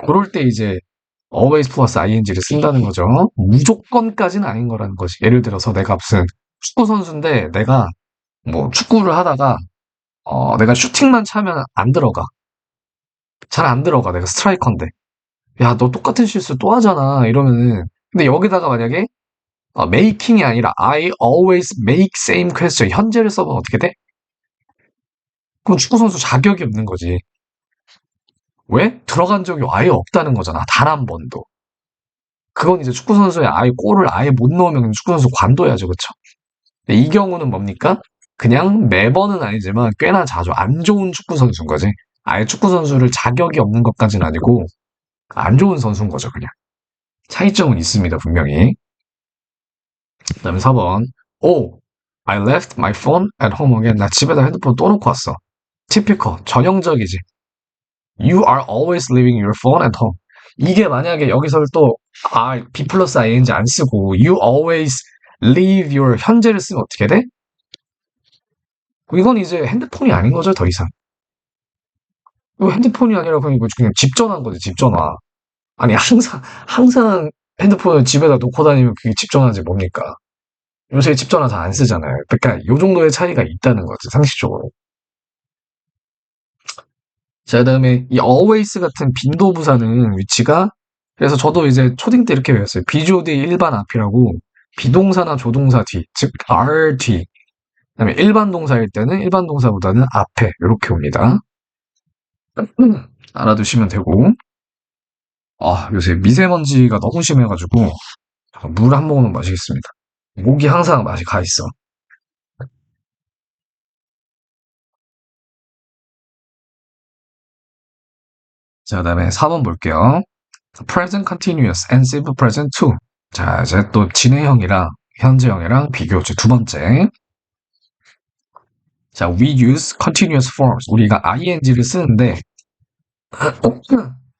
그럴 때 이제 always 플러스 ing를 쓴다는 거죠. 무조건까지는 아닌 거라는 거지. 예를 들어서 내가 무슨 축구 선수인데 내가 뭐 축구를 하다가 내가 슈팅만 차면 안 들어가. 잘 안 들어가. 내가 스트라이커인데. 야, 너 똑같은 실수 또 하잖아. 이러면은 근데 여기다가 만약에 making이 아니라 I always make same question 현재를 써보면 어떻게 돼? 그럼 축구 선수 자격이 없는 거지. 왜? 들어간 적이 아예 없다는 거잖아. 단 한 번도. 그건 이제 축구 선수의 아예 골을 아예 못 넣으면 축구 선수 관둬야죠, 그쵸? 근데 이 경우는 뭡니까? 그냥 매번은 아니지만 꽤나 자주 안 좋은 축구 선수인 거지. 아예 축구 선수를 자격이 없는 것까지는 아니고 안 좋은 선수인 거죠, 그냥. 차이점은 있습니다, 분명히. 그다음에 4번. Oh, I left my phone at home again. 나 집에다 핸드폰 또 놓고 왔어. typical, 전형적이지. You are always leaving your phone at home. 이게 만약에 여기서 또 be 플러스 ing 안 쓰고 you always leave your 현재를 쓰면 어떻게 돼? 이건 이제 핸드폰이 아닌 거죠, 더 이상. 이거 핸드폰이 아니라 그냥 집 전화인 거지, 집 전화. 아니, 항상 핸드폰을 집에다 놓고 다니면 그게 집 전화인지 뭡니까? 요새 집 전화 잘 안 쓰잖아요. 그러니까 요 정도의 차이가 있다는 거지, 상식적으로. 자, 그다음에 이 always 같은 빈도 부사는 위치가 그래서 저도 이제 초딩 때 이렇게 배웠어요. 비주어 뒤 일반 앞이라고 비동사나 조동사 뒤, 즉 are 뒤. 그다음에 일반 동사일 때는 일반 동사보다는 앞에 이렇게 옵니다. 알아두시면 되고. 아, 요새 미세먼지가 너무 심해가지고 물 한 모금 마시겠습니다. 목이 항상 맛이 가 있어. 자, 그다음에 4번 볼게요. present continuous and simple present too. 자, 이제 또 진행형이랑 현재형이랑 비교죠. 두 번째. 자, we use continuous forms. 우리가 ing를 쓰는데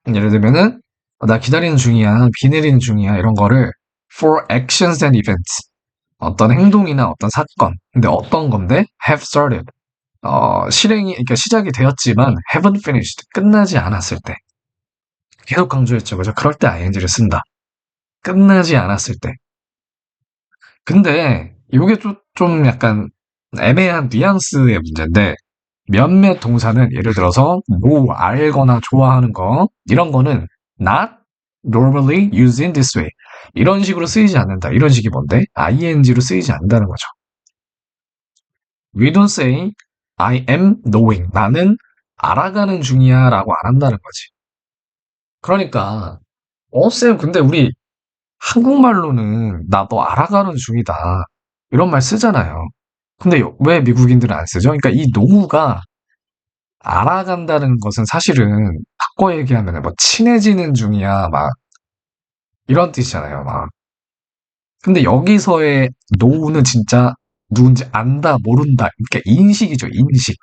예를 들면은 나 기다리는 중이야, 비 내리는 중이야 이런 거를 for actions and events. 어떤 행동이나 어떤 사건. 근데 어떤 건데 have started. 실행이 그러니까 시작이 되었지만 haven't finished. 끝나지 않았을 때. 계속 강조했죠. 그죠? 그럴 때 ing를 쓴다. 끝나지 않았을 때. 근데 이게 좀 약간 애매한 뉘앙스의 문제인데 몇몇 동사는 예를 들어서 뭐 알거나 좋아하는 거 이런 거는 not normally used in this way 이런 식으로 쓰이지 않는다. 이런 식이 뭔데? ing로 쓰이지 않는다는 거죠. We don't say I am knowing. 나는 알아가는 중이야 라고 안 한다는 거지. 그러니까 쌤 근데 우리 한국말로는 나 너 알아가는 중이다. 이런 말 쓰잖아요. 근데 왜 미국인들은 안 쓰죠? 그러니까 이 노후가 알아간다는 것은 사실은 바꿔 얘기하면 뭐 친해지는 중이야, 막 이런 뜻이잖아요, 막. 근데 여기서의 노후는 진짜 누군지 안다, 모른다. 그러니까 인식이죠, 인식.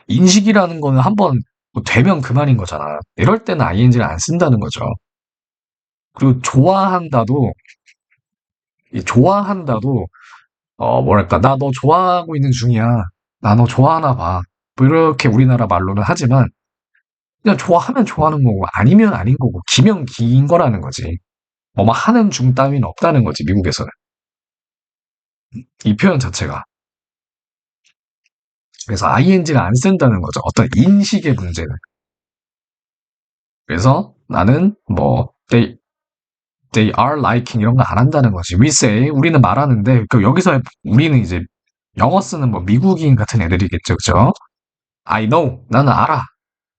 인식이라는 거는 한번 뭐 되면 그만인 거잖아. 이럴 때는 ing를 안 쓴다는 거죠. 그리고 좋아한다도, 이 좋아한다도 뭐랄까, 나 너 좋아하고 있는 중이야. 나 너 좋아하나 봐. 뭐 이렇게 우리나라 말로는 하지만, 그냥 좋아하면 좋아하는 거고, 아니면 아닌 거고, 기면 기인 거라는 거지. 뭐뭐 하는 중 따위는 없다는 거지, 미국에서는. 이 표현 자체가. 그래서 ing를 안 쓴다는 거죠. 어떤 인식의 문제는. 그래서 나는 뭐, they are liking 이런 거 안 한다는 거지. we say, 우리는 말하는데, 그 여기서 우리는 이제 영어 쓰는 뭐 미국인 같은 애들이겠죠, 그죠? I know, 나는 알아.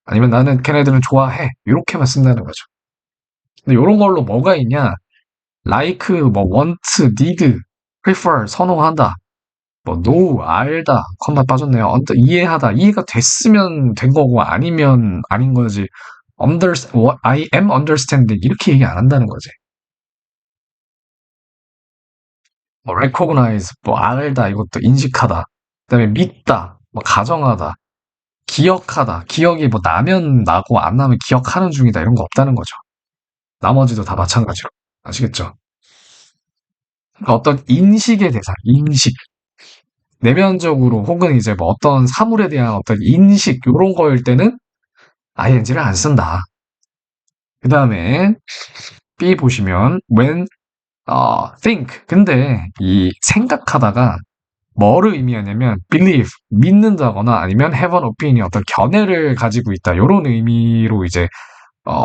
아니면 나는 걔네들은 좋아해. 이렇게만 쓴다는 거죠. 근데 이런 걸로 뭐가 있냐? like, 뭐 want, need, prefer, 선호한다. 뭐 know, 알다, 컴마 빠졌네요. 이해하다, 이해가 됐으면 된 거고 아니면 아닌 거지. what I am understanding 이렇게 얘기 안 한다는 거지. 뭐 recognize, 뭐 알다, 이것도 인식하다. 그다음에 믿다, 뭐 가정하다, 기억하다. 기억이 뭐 나면 나고 안 나면 기억하는 중이다 이런 거 없다는 거죠. 나머지도 다 마찬가지로. 아시겠죠? 그러니까 어떤 인식의 대상, 인식. 내면적으로 혹은 이제 뭐 어떤 사물에 대한 어떤 인식 요런 거일 때는 ing를 안 쓴다. 그 다음에 B 보시면 when think 근데 이 생각하다가 뭐를 의미하냐면 believe 믿는다거나 아니면 have an opinion 어떤 견해를 가지고 있다 요런 의미로 이제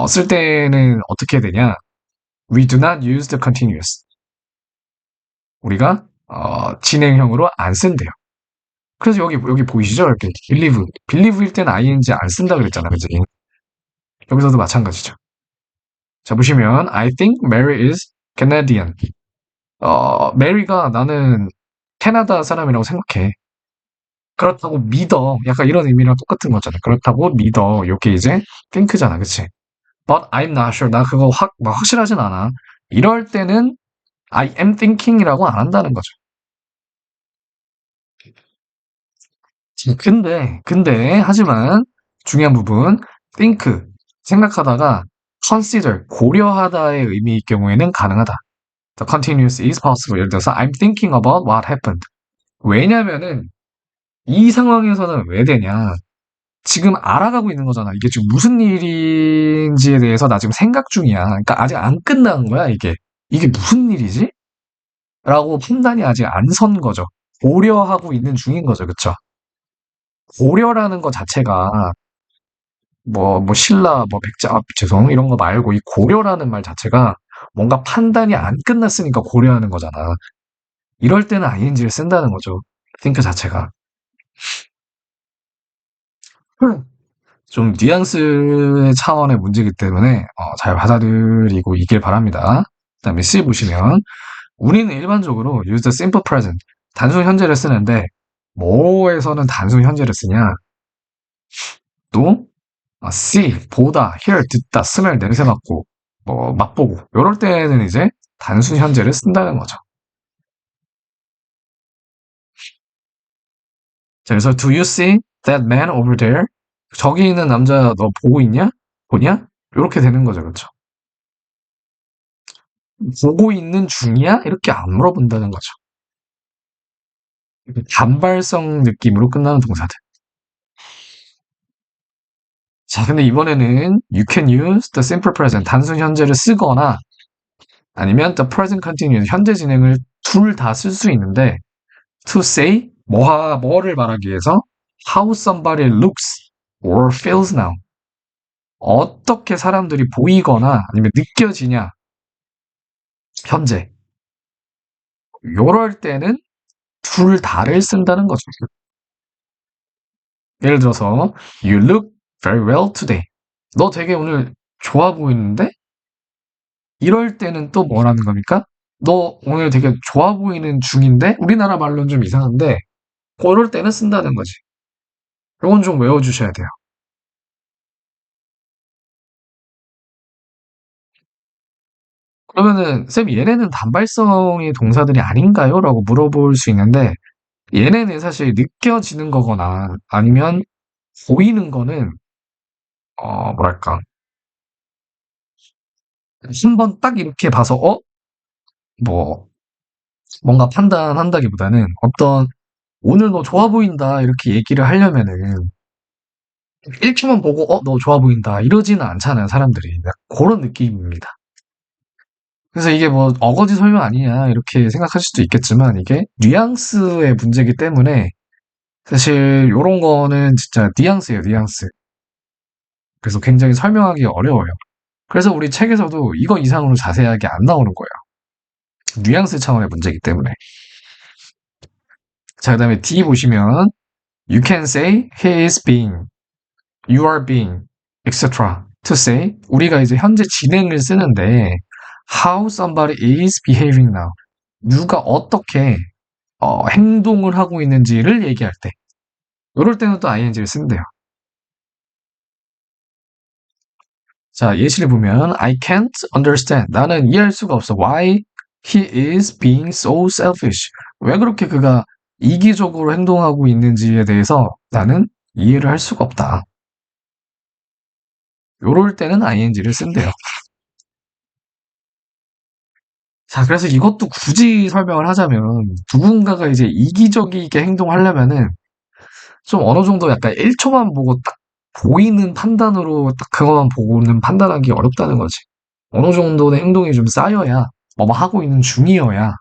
쓸 때는 어떻게 되냐 we do not use the continuous 우리가 진행형으로 안 쓴대요. 그래서 여기 보이시죠? 이렇게 believe일 때는 ing 안 쓴다 그랬잖아, 그지? 여기서도 마찬가지죠. 자 보시면 I think Mary is Canadian. 메리가 나는 캐나다 사람이라고 생각해. 그렇다고 믿어. 약간 이런 의미랑 똑같은 거잖아. 그렇다고 믿어. 요게 이제 think잖아, 그치? But I'm not sure. 나 그거 막 확실하진 않아. 이럴 때는 I am thinking이라고 안 한다는 거죠. 하지만 중요한 부분, think, 생각하다가 consider, 고려하다의 의미일 경우에는 가능하다. The continuous is possible. 예를 들어서 I'm thinking about what happened. 왜냐면은 이 상황에서는 왜 되냐? 지금 알아가고 있는 거잖아. 이게 지금 무슨 일인지에 대해서 나 지금 생각 중이야. 그러니까 아직 안 끝난 거야, 이게. 이게 무슨 일이지? 라고 판단이 아직 안 선 거죠. 고려하고 있는 중인 거죠. 그쵸? 고려라는 것 자체가 신라, 백자, 죄송, 이런 거 말고 이 고려라는 말 자체가 뭔가 판단이 안 끝났으니까 고려하는 거잖아. 이럴 때는 ing를 쓴다는 거죠. think 자체가. 좀 뉘앙스의 차원의 문제이기 때문에 잘 받아들이고 있길 바랍니다. 그다음에 C 보시면 우리는 일반적으로 use the simple present 단순 현재를 쓰는데 뭐에서는 단순 현재를 쓰냐? 또 see 보다, hear 듣다, smell 냄새 맡고 맛보고 이럴 때는 이제 단순 현재를 쓴다는 거죠. 자, 그래서 do you see that man over there? 저기 있는 남자 너 보고 있냐? 보냐? 이렇게 되는 거죠, 그렇죠? 보고 있는 중이야? 이렇게 안 물어본다는 거죠. 단발성 느낌으로 끝나는 동사들. 자, 근데 이번에는 you can use the simple present 단순 현재를 쓰거나 아니면 the present continuous 현재 진행을 둘 다 쓸 수 있는데 to say 뭐를 말하기 위해서 how somebody looks or feels now 어떻게 사람들이 보이거나 아니면 느껴지냐 현재 요럴 때는 둘 다를 쓴다는 거죠. 예를 들어서 you look very well today. 너 되게 오늘 좋아 보이는데? 이럴 때는 또 뭐라는 겁니까? 너 오늘 되게 좋아 보이는 중인데? 우리나라 말로는 좀 이상한데 그럴 때는 쓴다는 거지. 이건 좀 외워주셔야 돼요. 그러면은 쌤 얘네는 단발성의 동사들이 아닌가요? 라고 물어볼 수 있는데 얘네는 사실 느껴지는 거거나 아니면 보이는 거는 뭐랄까 한번 딱 이렇게 봐서 뭐 뭔가 판단한다기보다는 어떤 오늘 너 좋아 보인다 이렇게 얘기를 하려면은 1초만 보고 너 좋아 보인다 이러지는 않잖아요 사람들이 그런 느낌입니다. 그래서 이게 뭐 어거지 설명 아니냐 이렇게 생각하실 수도 있겠지만 이게 뉘앙스의 문제이기 때문에 사실 요런 거는 진짜 뉘앙스예요 뉘앙스. 그래서 굉장히 설명하기 어려워요. 그래서 우리 책에서도 이거 이상으로 자세하게 안 나오는 거예요. 뉘앙스 차원의 문제이기 때문에. 자, 그다음에 D 보시면 you can say he is being, you are being, etc. to say 우리가 이제 현재 진행을 쓰는데 how somebody is behaving now. 누가 어떻게 행동을 하고 있는지를 얘기할 때 이럴 때는 또 ing를 쓴대요. 자, 예시를 보면 I can't understand. 나는 이해할 수가 없어. Why he is being so selfish. 왜 그렇게 그가 이기적으로 행동하고 있는지에 대해서 나는 이해를 할 수가 없다. 요럴 때는 ing를 쓴대요. 자, 그래서 이것도 굳이 설명을 하자면 누군가가 이제 이기적이게 행동하려면은 좀 어느 정도 약간 1초만 보고 딱 보이는 판단으로 딱 그것만 보고는 판단하기 어렵다는 거지. 어느 정도의 행동이 좀 쌓여야 뭐 하고 있는 중이어야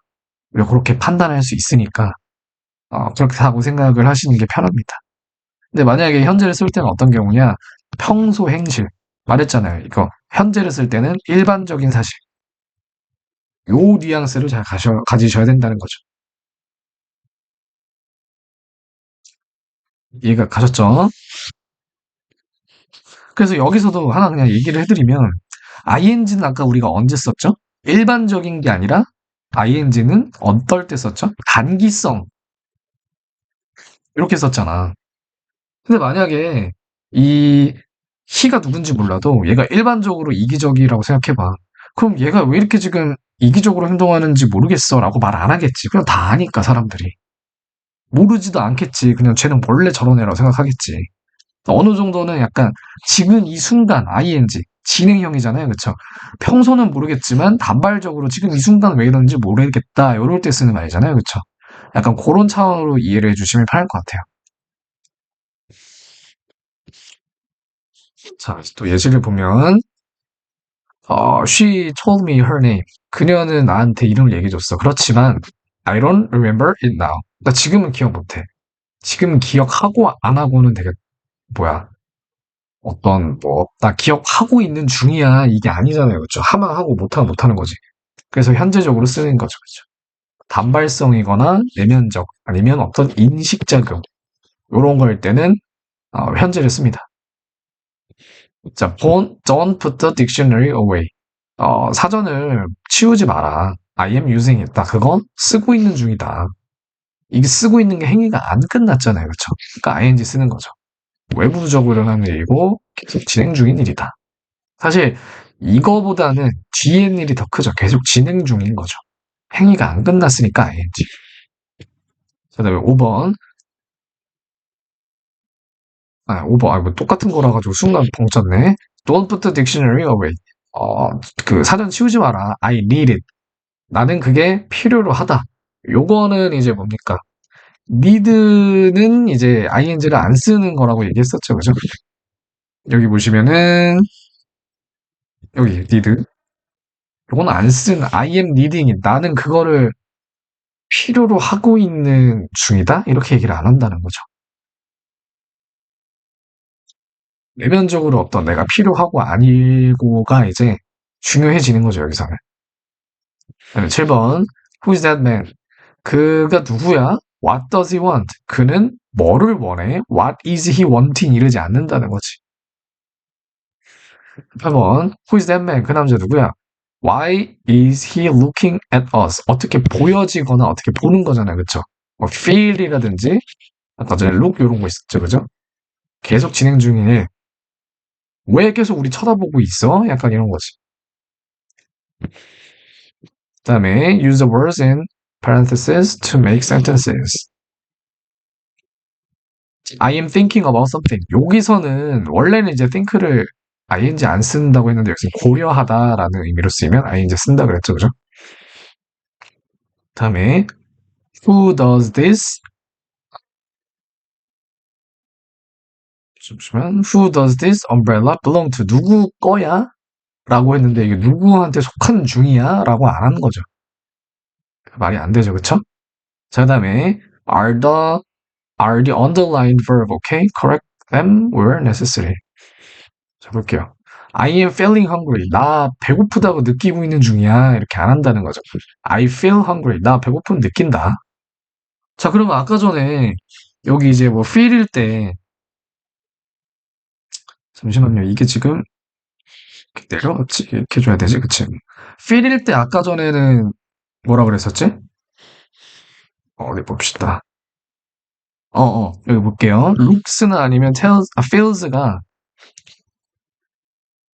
그렇게 판단할 수 있으니까 그렇게 하고 생각을 하시는 게 편합니다. 근데 만약에 현재를 쓸 때는 어떤 경우냐? 평소 행실 말했잖아요. 이거 현재를 쓸 때는 일반적인 사실 요 뉘앙스를 잘 가지셔야 된다는 거죠. 이해가 가셨죠? 그래서 여기서도 하나 그냥 얘기를 해드리면 ing는 아까 우리가 언제 썼죠? 일반적인 게 아니라 ing는 어떨 때 썼죠? 단기성 이렇게 썼잖아. 근데 만약에 이 he가 누군지 몰라도 얘가 일반적으로 이기적이라고 생각해봐. 그럼 얘가 왜 이렇게 지금 이기적으로 행동하는지 모르겠어라고 말 안 하겠지. 그냥 다 아니까 사람들이. 모르지도 않겠지. 그냥 쟤는 원래 저런 애라고 생각하겠지. 어느 정도는 약간 지금 이 순간 ing 진행형이잖아요. 그쵸? 평소는 모르겠지만 단발적으로 지금 이 순간 왜 이러는지 모르겠다. 이럴 때 쓰는 말이잖아요. 그쵸? 약간 그런 차원으로 이해를 해주시면 편할 것 같아요. 자, 또 예시를 보면 she told me her name. 그녀는 나한테 이름을 얘기해줬어. 그렇지만 I don't remember it now. 나 지금은 기억 못해. 지금 기억하고 안 하고는 되게 뭐야? 나 기억하고 있는 중이야. 이게 아니잖아요. 그렇죠? 하면 하고 못하면 못하는 거지. 그래서 현재적으로 쓰는 거죠. 그렇죠? 단발성이거나 내면적, 아니면 어떤 인식작용, 요런 거일 때는, 현재를 씁니다. 자, don't put the dictionary away. 사전을 치우지 마라. I am using it. 나 그건 쓰고 있는 중이다. 이게 쓰고 있는 게 행위가 안 끝났잖아요. 그쵸? 그러니까 ing 쓰는 거죠. 외부적으로 일어나는 일이고 계속 진행 중인 일이다. 사실 이거보다는 뒤에 일이 더 크죠. 계속 진행 중인 거죠. 행위가 안 끝났으니까 ing. 그 다음에 5번. 5번. 뭐 똑같은 거라 가지고 순간 벙쪘네. Don't put the dictionary away. 그 사전 치우지 마라. I need it. 나는 그게 필요로 하다. 요거는 이제 뭡니까? need는 이제 ing를 안 쓰는 거라고 얘기했었죠. 그죠? 여기 보시면은, 여기 need. 요거는 안 쓰는, I am needing it. 나는 그거를 필요로 하고 있는 중이다? 이렇게 얘기를 안 한다는 거죠. 내면적으로 어떤 내가 필요하고 아니고가 이제 중요해지는 거죠, 여기서는. 7번. Who is that man? 그가 누구야? What does he want? 그는 뭐를 원해? What is he wanting? 이러지 않는다는 거지. 8번. Who is that man? 그 남자 누구야? Why is he looking at us? 어떻게 보여지거나 어떻게 보는 거잖아요. 그쵸? 뭐 feel이라든지 아까 전에 look 이런 거 있었죠. 그죠? 계속 진행 중인 일. 왜 계속 우리 쳐다보고 있어? 약간 이런 거지. 그 다음에 use the words in parentheses to make sentences. I am thinking about something. 여기서는 원래는 이제 think를 ing 안 쓴다고 했는데 여기서 고려하다라는 의미로 쓰이면 ing 쓴다 그랬죠. 그죠? 다음에 who does this? 잠시만. Who does this umbrella belong to? 누구 거야? 라고 했는데 이게 누구한테 속한 중이야? 라고 안 하는 거죠. 말이 안 되죠. 그쵸? 자, 그다음에 are the underlined verb okay? Correct them where necessary. 자, 볼게요. I am feeling hungry. 나 배고프다고 느끼고 있는 중이야. 이렇게 안 한다는 거죠. I feel hungry. 나 배고픔 느낀다. 자, 그러면 아까 전에 여기 이제 뭐 feel일 때 잠시만요. 이게 지금 이렇게 내려갔지? 이렇게 줘야 되지? 그치? feel일 때 아까 전에는 뭐라 그랬었지? 어디 봅시다. 여기 볼게요. looks나 아니면 feels가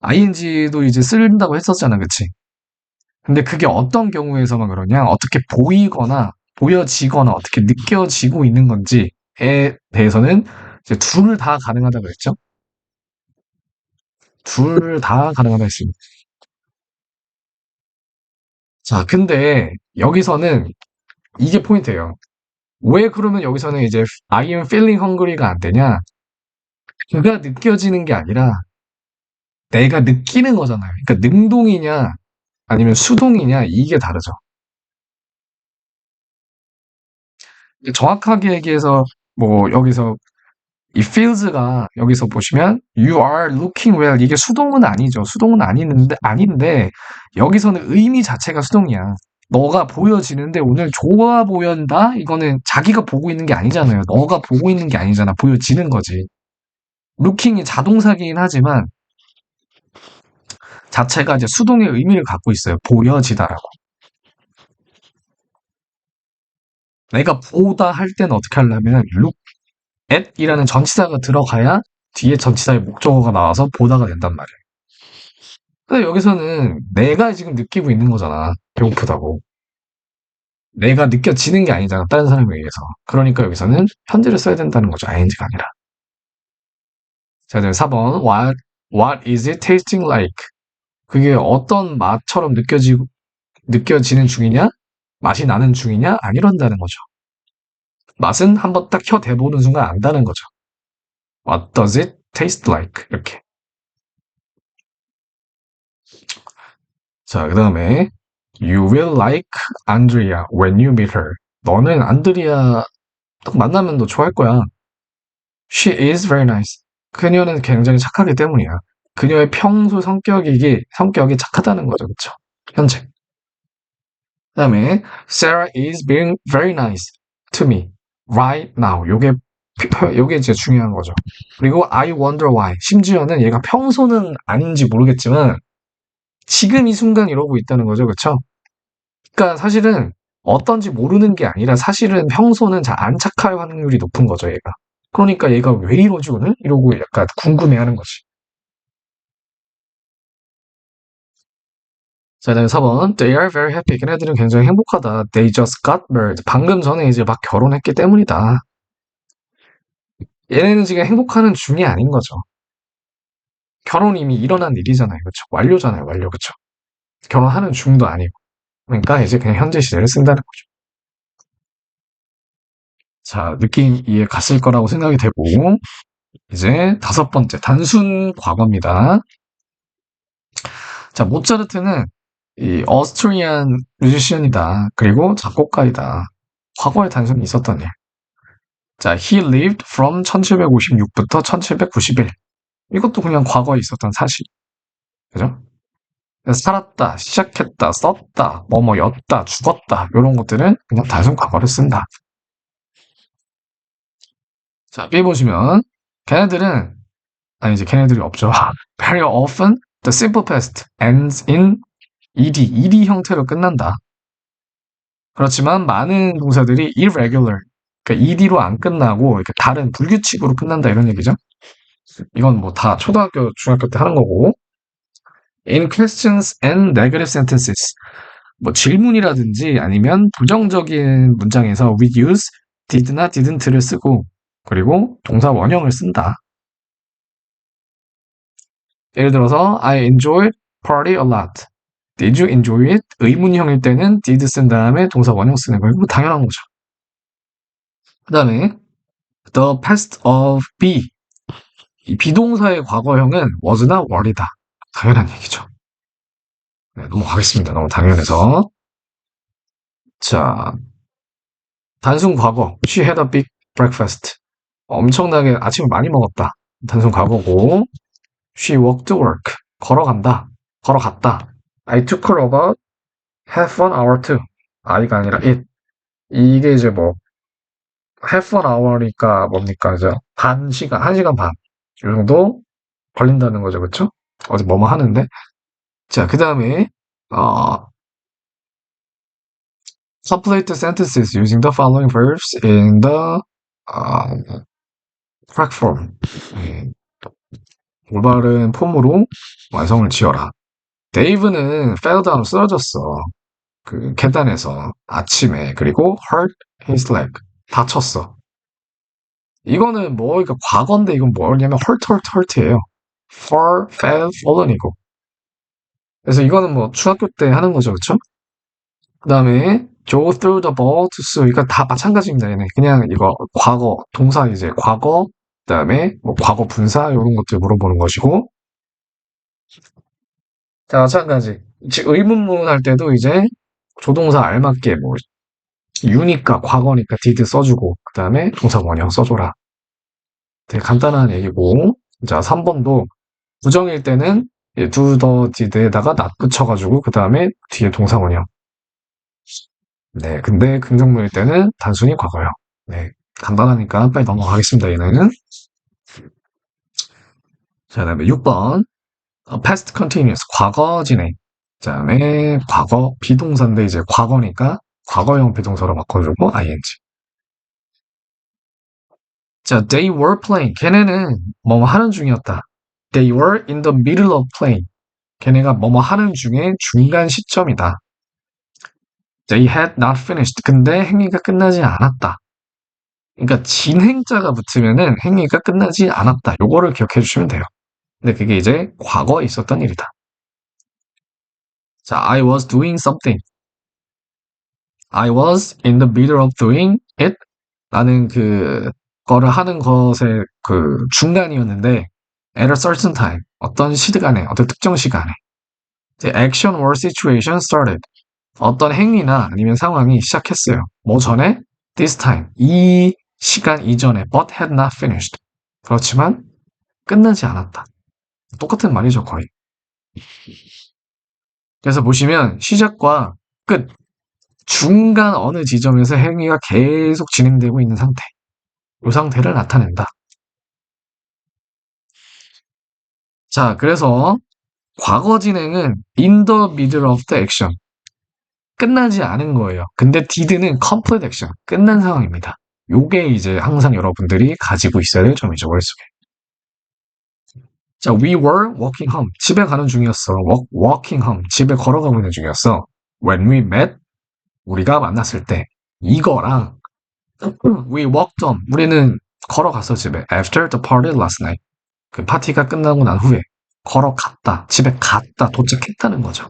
ing도 이제 쓴다고 했었잖아. 그치? 근데 그게 어떤 경우에서만 그러냐? 어떻게 보이거나 보여지거나 어떻게 느껴지고 있는 건지에 대해서는 이제 둘 다 가능하다고 그랬죠? 둘 다 가능하다 했습니다. 자, 근데 여기서는 이게 포인트예요. 왜 그러면 여기서는 이제 I am feeling hungry가 안 되냐? 그가 느껴지는 게 아니라 내가 느끼는 거잖아요. 그러니까 능동이냐 아니면 수동이냐 이게 다르죠. 정확하게 얘기해서 뭐 여기서 이 feels가 여기서 보시면 you are looking well 이게 수동은 아니죠. 수동은 아닌데 여기서는 의미 자체가 수동이야. 너가 보여지는데 오늘 좋아 보인다? 이거는 자기가 보고 있는 게 아니잖아요. 너가 보고 있는 게 아니잖아. 보여지는 거지. looking이 자동사긴 하지만 자체가 이제 수동의 의미를 갖고 있어요. 보여지다라고. 내가 보다 할 때는 어떻게 하려면 look at 이라는 전치사가 들어가야 뒤에 전치사의 목적어가 나와서 보다가 된단 말이에요. 근데 여기서는 내가 지금 느끼고 있는 거잖아. 배고프다고. 내가 느껴지는 게 아니잖아. 다른 사람에 의해서. 그러니까 여기서는 현재를 써야 된다는 거죠. ing가 아니라. 자, 이제 4번. What is it tasting like? 그게 어떤 맛처럼 느껴지는 중이냐? 맛이 나는 중이냐? 아니란다는 거죠. 맛은 한번 딱 혀 대보는 순간 안다는 거죠. What does it taste like? 이렇게. 자, 그 다음에 You will like Andrea when you meet her. 너는 안드리아 딱 만나면 너 좋아할 거야. She is very nice. 그녀는 굉장히 착하기 때문이야. 그녀의 평소 성격이 착하다는 거죠. 그쵸? 현재. 그다음에 Sarah is being very nice to me right now. 요게 이제 중요한 거죠. 그리고 I wonder why. 심지어는 얘가 평소는 아닌지 모르겠지만 지금 이 순간 이러고 있다는 거죠. 그쵸? 그러니까 사실은 어떤지 모르는 게 아니라 사실은 평소는 잘 안 착할 확률이 높은 거죠, 얘가. 그러니까 얘가 왜 이러지 오늘? 이러고 약간 궁금해하는 거지. 자, 그다음에 4번. They are very happy. 걔네들은 굉장히 행복하다. They just got married. 방금 전에 이제 막 결혼했기 때문이다. 얘네는 지금 행복하는 중이 아닌 거죠. 결혼이 이미 일어난 일이잖아요. 그쵸? 완료잖아요. 완료. 그쵸? 결혼하는 중도 아니고. 그러니까 이제 그냥 현재 시제를 쓴다는 거죠. 자, 느낌 이해 갔을 거라고 생각이 되고, 이제 5번째. 단순 과거입니다. 자, 모차르트는 이 어스트리안 뮤지션이다. 그리고 작곡가이다. 과거에 단순히 있었던 일. 자, he lived from 1756부터 1791. 이것도 그냥 과거에 있었던 사실. 그죠? 살았다, 시작했다, 썼다, 뭐뭐였다, 죽었다. 이런 것들은 그냥 단순 과거를 쓴다. 자, B 보시면 걔네들은 이제 걔네들이 없죠. Very often the simple past ends in ed 형태로 끝난다. 그렇지만 많은 동사들이 irregular, 그러니까 ed로 안 끝나고 이렇게 다른 불규칙으로 끝난다 이런 얘기죠. 이건 뭐 다 초등학교, 중학교 때 하는 거고. In questions and negative sentences, 뭐 질문이라든지 아니면 부정적인 문장에서 we use did나 didn't를 쓰고 그리고 동사 원형을 쓴다. 예를 들어서 I enjoyed party a lot. Did you enjoy it? 의문형일 때는 did 쓴 다음에 동사 원형 쓰는 거고 당연한 거죠. 그 다음에 the past of be. 이 비동사의 과거형은 was나 were이다. 당연한 얘기죠. 네, 넘어가겠습니다. 너무 당연해서. 자, 단순 과거. She had a big breakfast. 엄청나게 아침을 많이 먹었다. 단순 과거고. She walked to work. 걸어간다. 걸어갔다. I took her about half an hour to. I가 아니라 it. 이게 이제 뭐 half an hour니까 뭡니까? 이제 반 시간, 1시간 반. 이 정도 걸린다는 거죠. 그쵸? 어디 뭐뭐 하는데. 자, 그 다음에 complete the sentences using the following verbs in the correct form. 올바른 폼으로 완성을 지어라. 데이브는 fell down 쓰러졌어. 그 계단에서 아침에. 그리고 hurt his leg 다쳤어. 이거는 뭐 그러니까 과거인데 이건 뭐냐면 hurt예요. fall, fell, fallen이고. 그래서 이거는 뭐 중학교 때 하는 거죠, 그렇죠? 그 다음에 go through the ball to sue. 그러니까 다 마찬가지입니다. 얘네 그냥 이거 과거 동사 이제 과거 그다음에 뭐 과거 분사 이런 것들 물어보는 것이고. 자, 마찬가지. 즉 의문문 할 때도 이제 조동사 알맞게 뭐 유니까 과거니까 did 써주고 그다음에 동사 원형 써줘라. 되게 간단한 얘기고. 자, 3번도 부정일 때는 do the did에다가 not 붙여가지고 그다음에 뒤에 동사 원형. 네, 근데 긍정문일 때는 단순히 과거형. 네, 간단하니까 빨리 넘어가겠습니다. 얘는. 자, 그다음에 6번 past continuous 과거 진행. 그다음에 과거 비동사인데 이제 과거니까 과거형 비동사로 바꿔주고 ing. 자, they were playing. 걔네는 뭐뭐 하는 중이었다. They were in the middle of playing. 걔네가 뭐뭐 하는 중에 중간 시점이다. They had not finished. 근데 행위가 끝나지 않았다. 그러니까 진행자가 붙으면은 행위가 끝나지 않았다. 요거를 기억해 주시면 돼요. 근데 그게 이제 과거에 있었던 일이다. 자, I was doing something. I was in the middle of doing it. 나는 그거를 하는 것의 그 중간이었는데 at a certain time. 어떤 시간에, 어떤 특정 시간에. The action or situation started. 어떤 행위나 아니면 상황이 시작했어요. 뭐 전에? This time. 이 시간 이전에. But had not finished. 그렇지만 끝나지 않았다. 똑같은 말이죠, 거의. 그래서 보시면 시작과 끝, 중간 어느 지점에서 행위가 계속 진행되고 있는 상태. 이 상태를 나타낸다. 자, 그래서 과거 진행은 in the middle of the action. 끝나지 않은 거예요. 근데 did는 complete action. 끝난 상황입니다. 요게 이제 항상 여러분들이 가지고 있어야 될 점이죠, 머릿속에. 자, we were walking home. 집에 가는 중이었어. walking home. 집에 걸어가고 있는 중이었어. When we met. 우리가 만났을 때. 이거랑 we walked home. 우리는 걸어갔어, 집에. After the party last night. 그 파티가 끝나고 난 후에 걸어갔다. 집에 갔다. 도착했다는 거죠.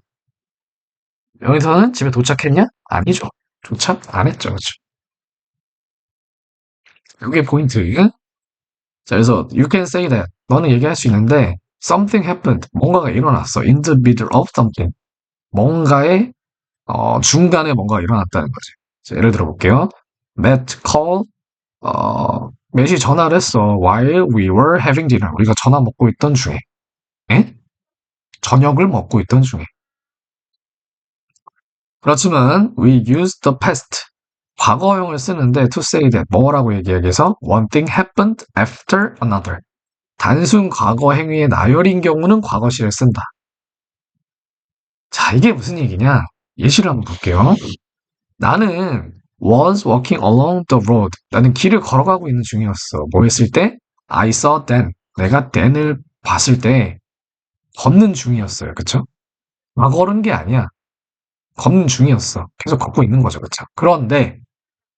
여기서는 집에 도착했냐? 아니죠. 도착 안 했죠. 그렇죠? 그게 포인트. 자, 그래서 you can say that. 너는 얘기할 수 있는데 something happened. 뭔가가 일어났어. In the middle of something. 뭔가의 중간에 뭔가가 일어났다는 거지. 자, 예를 들어 볼게요. Matt called. 매시 전화를 했어. While we were having dinner. 우리가 전화 먹고 있던 중에. 에? 저녁을 먹고 있던 중에. 그렇지만 we use the past. 과거형을 쓰는데 to say that 뭐라고 얘기하기 위해서 one thing happened after another. 단순 과거 행위의 나열인 경우는 과거시를 쓴다. 자, 이게 무슨 얘기냐? 예시를 한번 볼게요. 나는 was walking along the road. 나는 길을 걸어가고 있는 중이었어. 뭐 했을 때? I saw Dan. 내가 Dan을 봤을 때 걷는 중이었어요. 그쵸? 막 걸은 게 아니야. 걷는 중이었어. 계속 걷고 있는 거죠. 그쵸? 그런데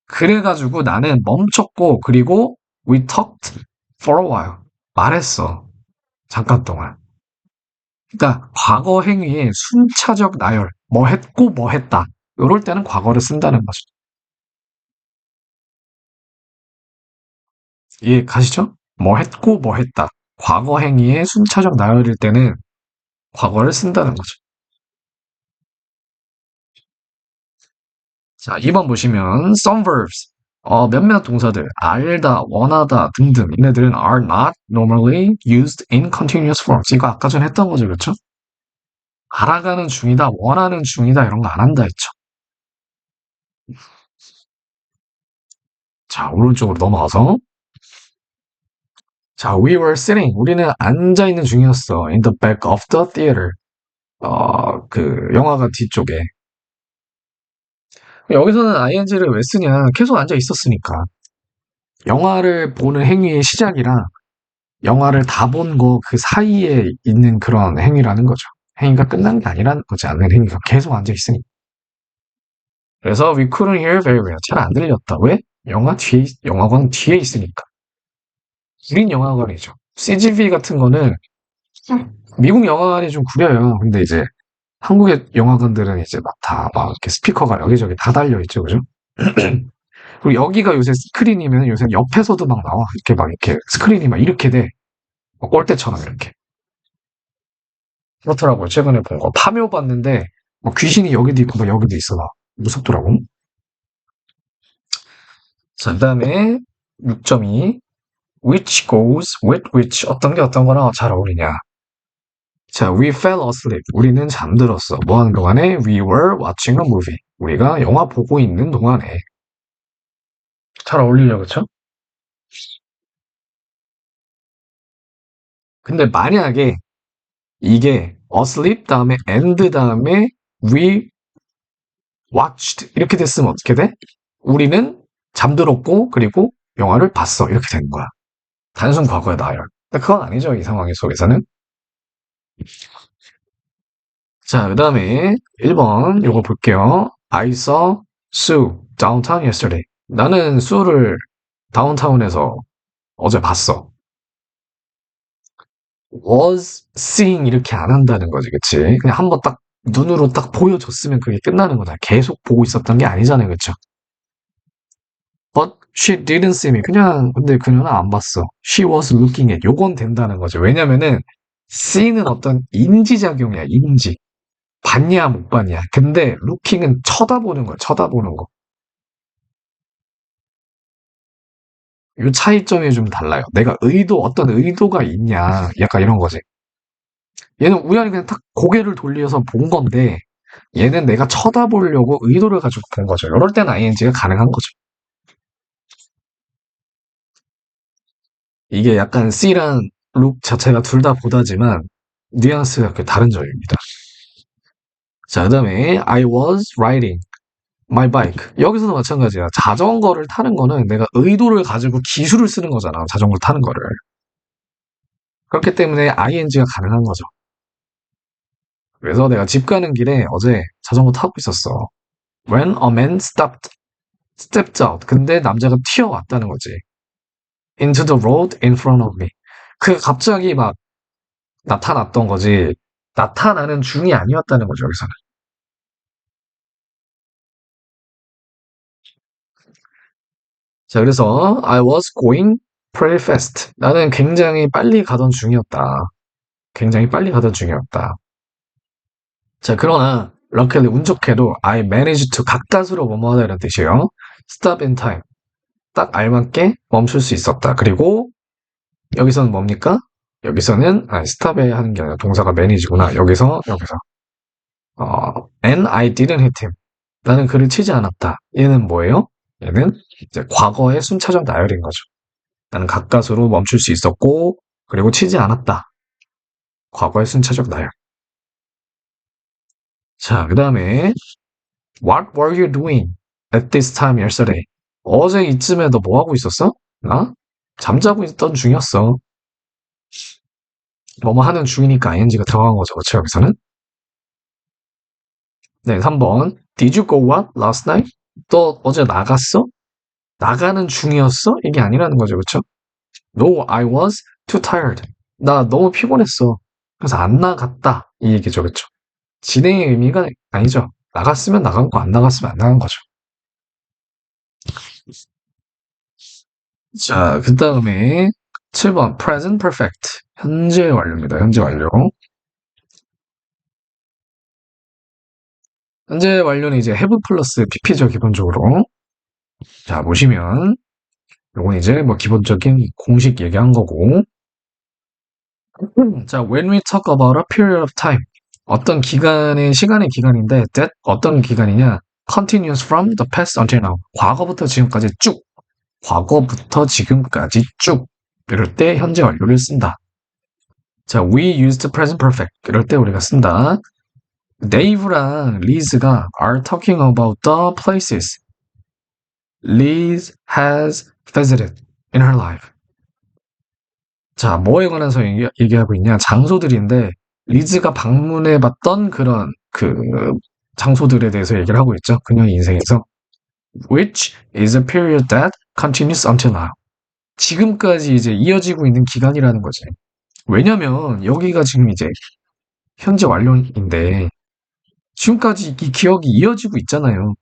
그래가지고 나는 멈췄고 그리고 we talked for a while. 말했어. 잠깐 동안. 그러니까 과거 행위의 순차적 나열. 뭐 했고 뭐 했다. 요럴 때는 과거를 쓴다는 거죠. 이해 가시죠? 뭐 했고 뭐 했다. 과거 행위의 순차적 나열일 때는 과거를 쓴다는 거죠. 자, 2번 보시면 some verbs. 몇몇 동사들 알다, 원하다 등등 얘네들은 are not normally used in continuous forms. 이거 아까 전에 했던 거죠. 그렇죠? 알아가는 중이다, 원하는 중이다 이런 거 안 한다 했죠. 자, 오른쪽으로 넘어가서 자, we were sitting. 우리는 앉아 있는 중이었어. In the back of the theater. 그 영화관 뒤쪽에. 여기서는 ing를 왜 쓰냐? 계속 앉아 있었으니까. 영화를 보는 행위의 시작이랑 영화를 다 본 거 그 사이에 있는 그런 행위라는 거죠. 행위가 끝난 게 아니라는 거지. 않는 행위가 계속 앉아 있으니까. 그래서 we couldn't hear very well. 잘 안 들렸다. 왜? 영화관 뒤에 있으니까. 구린 영화관이죠. CGV 같은 거는 미국 영화관이 좀 구려요. 근데 이제 한국의 영화관들은 이제 막 이렇게 스피커가 여기저기 다 달려있죠. 그죠? 그리고 여기가 요새 스크린이면 요새 옆에서도 막 나와. 이렇게 막 이렇게 스크린이 막 이렇게 돼. 꼴대처럼 이렇게. 그렇더라고요. 최근에 본 거. 파묘 봤는데 귀신이 여기도 있고 막 여기도 있어. 막 무섭더라고. 자, 그 다음에 6.2 which goes with which 어떤 게 어떤 거랑 잘 어울리냐. 자, we fell asleep. 우리는 잠들었어. 뭐 하는 동안에? We were watching a movie. 우리가 영화 보고 있는 동안에. 잘 어울리려, 그쵸? 근데 만약에 이게 asleep 다음에 and 다음에 we watched 이렇게 됐으면 어떻게 돼? 우리는 잠들었고 그리고 영화를 봤어. 이렇게 되는 거야. 단순 과거의 나열. 근데 그건 아니죠. 이 상황 속에서는. 자, 그 다음에 1번 요거 볼게요. I saw Sue downtown yesterday. 나는 수를 다운타운에서 어제 봤어. was seeing 이렇게 안 한다는 거지, 그치? 그냥 한번 딱 눈으로 딱 보여줬으면 그게 끝나는 거다. 계속 보고 있었던 게 아니잖아요, 그쵸? But she didn't see me. 그냥 근데 그녀는 안 봤어. She was looking at. 요건 된다는 거죠. 왜냐면은 see는 어떤 인지작용이야, 인지. 봤냐, 못 봤냐. 근데 looking은 쳐다보는 거야, 쳐다보는 거. 이 차이점이 좀 달라요. 내가 어떤 의도가 있냐. 약간 이런 거지. 얘는 우연히 그냥 딱 고개를 돌려서 본 건데, 얘는 내가 쳐다보려고 의도를 가지고 본 거죠. 이럴 때는 ing가 가능한 거죠. 이게 약간 C랑 룩 자체가 둘 다 보다지만, 뉘앙스가 다른 점입니다. 자, 그 다음에 I was riding my bike. 여기서도 마찬가지야. 자전거를 타는 거는 내가 의도를 가지고 기술을 쓰는 거잖아. 자전거 타는 거를. 그렇기 때문에 ing가 가능한 거죠. 그래서 내가 집 가는 길에 어제 자전거 타고 있었어. When a man stepped out. 근데 남자가 튀어왔다는 거지. Into the road in front of me. 그 갑자기 막 나타났던 거지. 나타나는 중이 아니었다는 거죠, 여기서는. 자, 그래서 I was going pretty fast. 나는 굉장히 빨리 가던 중이었다. 굉장히 빨리 가던 중이었다. 자, 그러나 luckily 운 좋게도 I managed to 가까스로 뭐뭐하다 이런 뜻이에요. Stop in time. 딱 알맞게 멈출 수 있었다. 그리고 여기서는 뭡니까? 여기서는 stop에 하는 게 아니라 동사가 manage구나. 여기서 and I didn't hit him. 나는 그를 치지 않았다. 얘는 뭐예요? 얘는 이제 과거의 순차적 나열인 거죠. 나는 가까스로 멈출 수 있었고 그리고 치지 않았다. 과거의 순차적 나열. 자, 그 다음에 What were you doing at this time yesterday? 어제 이쯤에 너 뭐 하고 있었어? 나? 잠자고 있던 중이었어. 뭐뭐 하는 중이니까 ing가 들어간 거죠. 그렇죠? 여기서는. 네, 3번. Did you go out last night? 너 어제 나갔어? 나가는 중이었어? 이게 아니라는 거죠. 그렇죠? No, I was too tired. 나 너무 피곤했어. 그래서 안 나갔다. 이 얘기죠. 그렇죠? 진행의 의미가 아니죠. 나갔으면 나간 거, 안 나갔으면 안 나간 거죠. 자, 그 다음에 7번 present perfect. 현재 완료입니다. 현재 완료. 현재 완료는 이제 have 플러스 pp죠. 기본적으로. 자, 보시면 요건 이제 뭐 기본적인 공식 얘기한 거고. 자, when we talk about a period of time. 어떤 시간의 기간인데 that 어떤 기간이냐? continuous from the past until now. 과거부터 지금까지 쭉. 과거부터 지금까지 쭉. 이럴 때 현재 완료를 쓴다. 자, we used present perfect. 이럴 때 우리가 쓴다. Dave랑 Liz가 are talking about the places Liz has visited in her life. 자, 뭐에 관해서 얘기하고 있냐? 장소들인데 리즈가 방문해봤던 그런 장소들에 대해서 얘기를 하고 있죠. 그녀의 인생에서. Which is a period that continues until now. 지금까지 이제 이어지고 있는 기간이라는 거지. 왜냐면 여기가 지금 이제 현재 완료인데 지금까지 이 기억이 이어지고 있잖아요.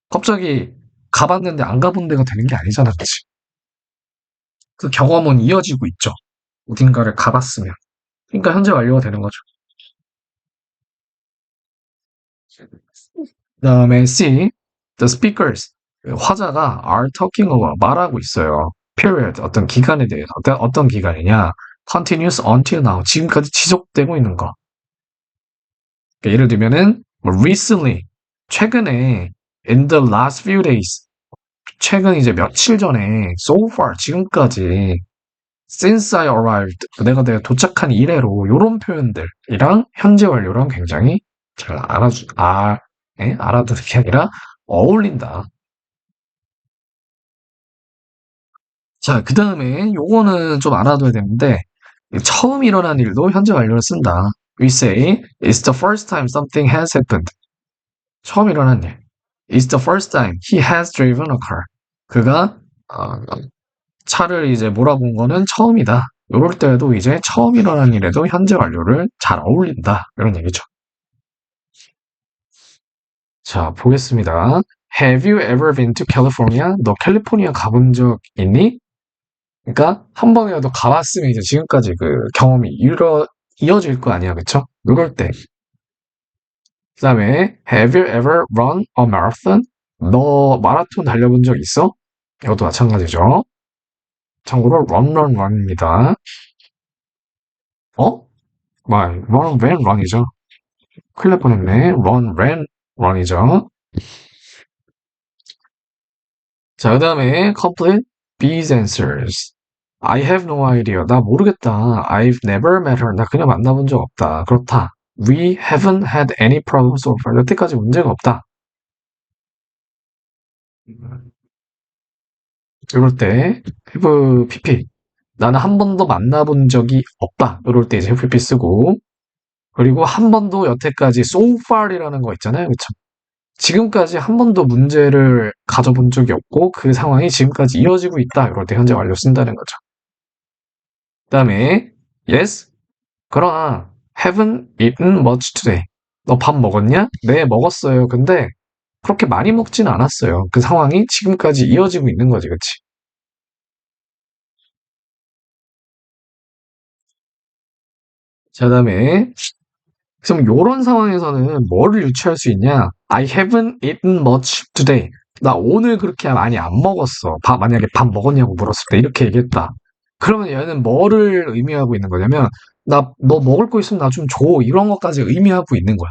갑자기 가봤는데 안 가본 데가 되는 게 아니잖아, 그치? 그 경험은 이어지고 있죠. 어딘가를 가봤으면. 그러니까 현재 완료가 되는 거죠. 그 다음에 C, the speakers. 화자가 are talking about 말하고 있어요. period, 어떤 기간에 대해서. 어떤 기간이냐? continuous until now. 지금까지 지속되고 있는 거. 그러니까 예를 들면은 뭐 recently, 최근에 in the last few days. 최근 이제 며칠 전에 so far, 지금까지 since I arrived, 내가 도착한 이래로 요런 표현들이랑 현재 완료랑 굉장히 잘 알아두는 게 아니라 어울린다. 자, 그 다음에 요거는 좀 알아둬야 되는데 처음 일어난 일도 현재 완료를 쓴다. We say it's the first time something has happened. 처음 일어난 일. It's the first time he has driven a car. 그가 차를 이제 몰아본 거는 처음이다. 요럴 때에도 이제 처음 일어난 일에도 현재 완료를 잘 어울린다. 이런 얘기죠. 자, 보겠습니다. Have you ever been to California? 너 캘리포니아 가본 적 있니? 그러니까 한 번이라도 가봤으면 이제 지금까지 그 경험이 이어질 거 아니야, 그쵸? 이럴 때. 그 다음에 Have you ever run a marathon? 너 마라톤 달려본 적 있어? 이것도 마찬가지죠. 참고로 run입니다. 어? run이죠. 큰일 날 뻔했네. run이죠. 자, 그 다음에 complete these answers. I have no idea. 나 모르겠다. I've never met her. 나 그냥 만나본 적 없다. 그렇다. We haven't had any problems so far. 여태까지 문제가 없다. 이럴 때 have pp. 나는 한 번도 만나본 적이 없다. 이럴 때 이제 have pp 쓰고 그리고 한 번도 여태까지 so far이라는 거 있잖아요. 그쵸? 지금까지 한 번도 문제를 가져본 적이 없고 그 상황이 지금까지 이어지고 있다. 이럴 때 현재 완료 쓴다는 거죠. 그다음에 yes. 그러나 haven't eaten much today. 너 밥 먹었냐? 네, 먹었어요. 근데 그렇게 많이 먹진 않았어요. 그 상황이 지금까지 이어지고 있는 거지, 그치? 자, 그다음에 그럼 요런 상황에서는 뭐를 유추할 수 있냐? I haven't eaten much today. 나 오늘 그렇게 많이 안 먹었어. 만약에 밥 먹었냐고 물었을 때 이렇게 얘기했다. 그러면 얘는 뭐를 의미하고 있는 거냐면 너 먹을 거 있으면 나 좀 줘. 이런 것까지 의미하고 있는 거야.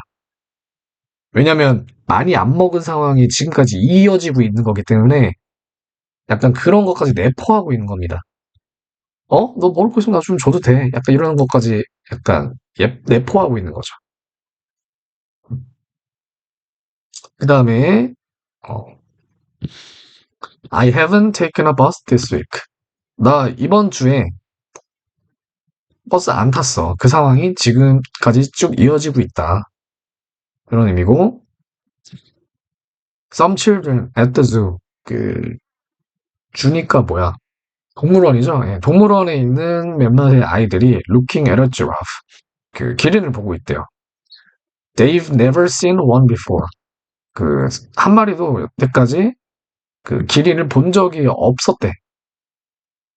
왜냐면 많이 안 먹은 상황이 지금까지 이어지고 있는 거기 때문에 약간 그런 것까지 내포하고 있는 겁니다. 너 먹을 거 있으면 나 좀 줘도 돼. 약간 이런 것까지 약간 내포하고 있는 거죠. 그 다음에 I haven't taken a bus this week. 나 이번 주에 버스 안 탔어. 그 상황이 지금까지 쭉 이어지고 있다. 그런 의미고 Some children at the zoo. 주니까 뭐야? 동물원이죠. 예, 동물원에 있는 몇몇의 아이들이 looking at a giraffe. 기린을 보고 있대요. They've never seen one before. 한 마리도 여태까지 기린을 본 적이 없었대.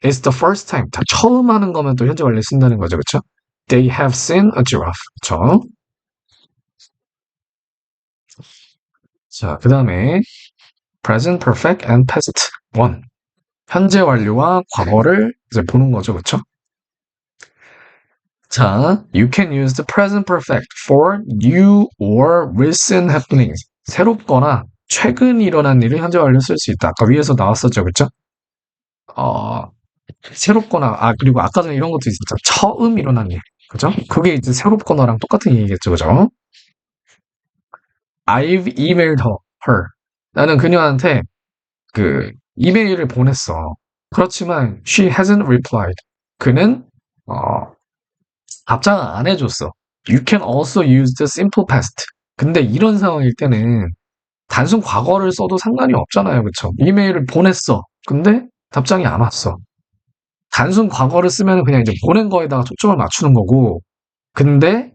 It's the first time. 자, 처음 하는 거면 또 현재 완료 쓴다는 거죠. 그쵸? They have seen a giraffe. 그쵸? 자, 그 다음에 present perfect and past one. 현재 완료와 과거를 이제 보는 거죠. 그쵸? 자, you can use the present perfect for new or recent happenings. 새롭거나 최근 일어난 일을 현재 완료 쓸 수 있다. 아까 위에서 나왔었죠. 그쵸? 어, 새롭거나, 그리고 아까 전에 이런 것도 있었죠. 처음 일어난 일. 그죠? 그게 이제 새롭거나랑 똑같은 얘기겠죠. 그죠? I've emailed her. 나는 그녀한테 이메일을 보냈어. 그렇지만 she hasn't replied. 그는 어, 답장을 안 해줬어. You can also use the simple past. 근데 이런 상황일 때는 단순 과거를 써도 상관이 없잖아요. 그쵸? 이메일을 보냈어. 근데 답장이 안 왔어. 단순 과거를 쓰면 그냥 이제 보낸 거에다가 초점을 맞추는 거고, 근데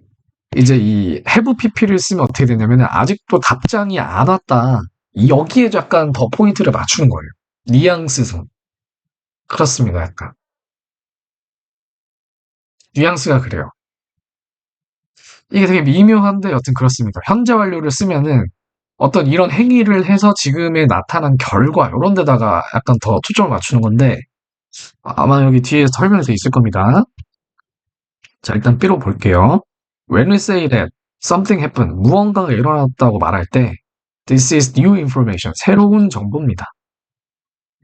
이제 이 have pp를 쓰면 어떻게 되냐면 아직도 답장이 안 왔다. 여기에 약간 더 포인트를 맞추는 거예요. 뉘앙스상. 그렇습니다. 약간. 뉘앙스가 그래요. 이게 되게 미묘한데 여튼 그렇습니다. 현재 완료를 쓰면은 어떤 이런 행위를 해서 지금에 나타난 결과 이런 데다가 약간 더 초점을 맞추는 건데 아마 여기 뒤에 설명이 돼 있을 겁니다. 자, 일단 B로 볼게요. When we say that something happened, 무언가가 일어났다고 말할 때 this is new information, 새로운 정보입니다.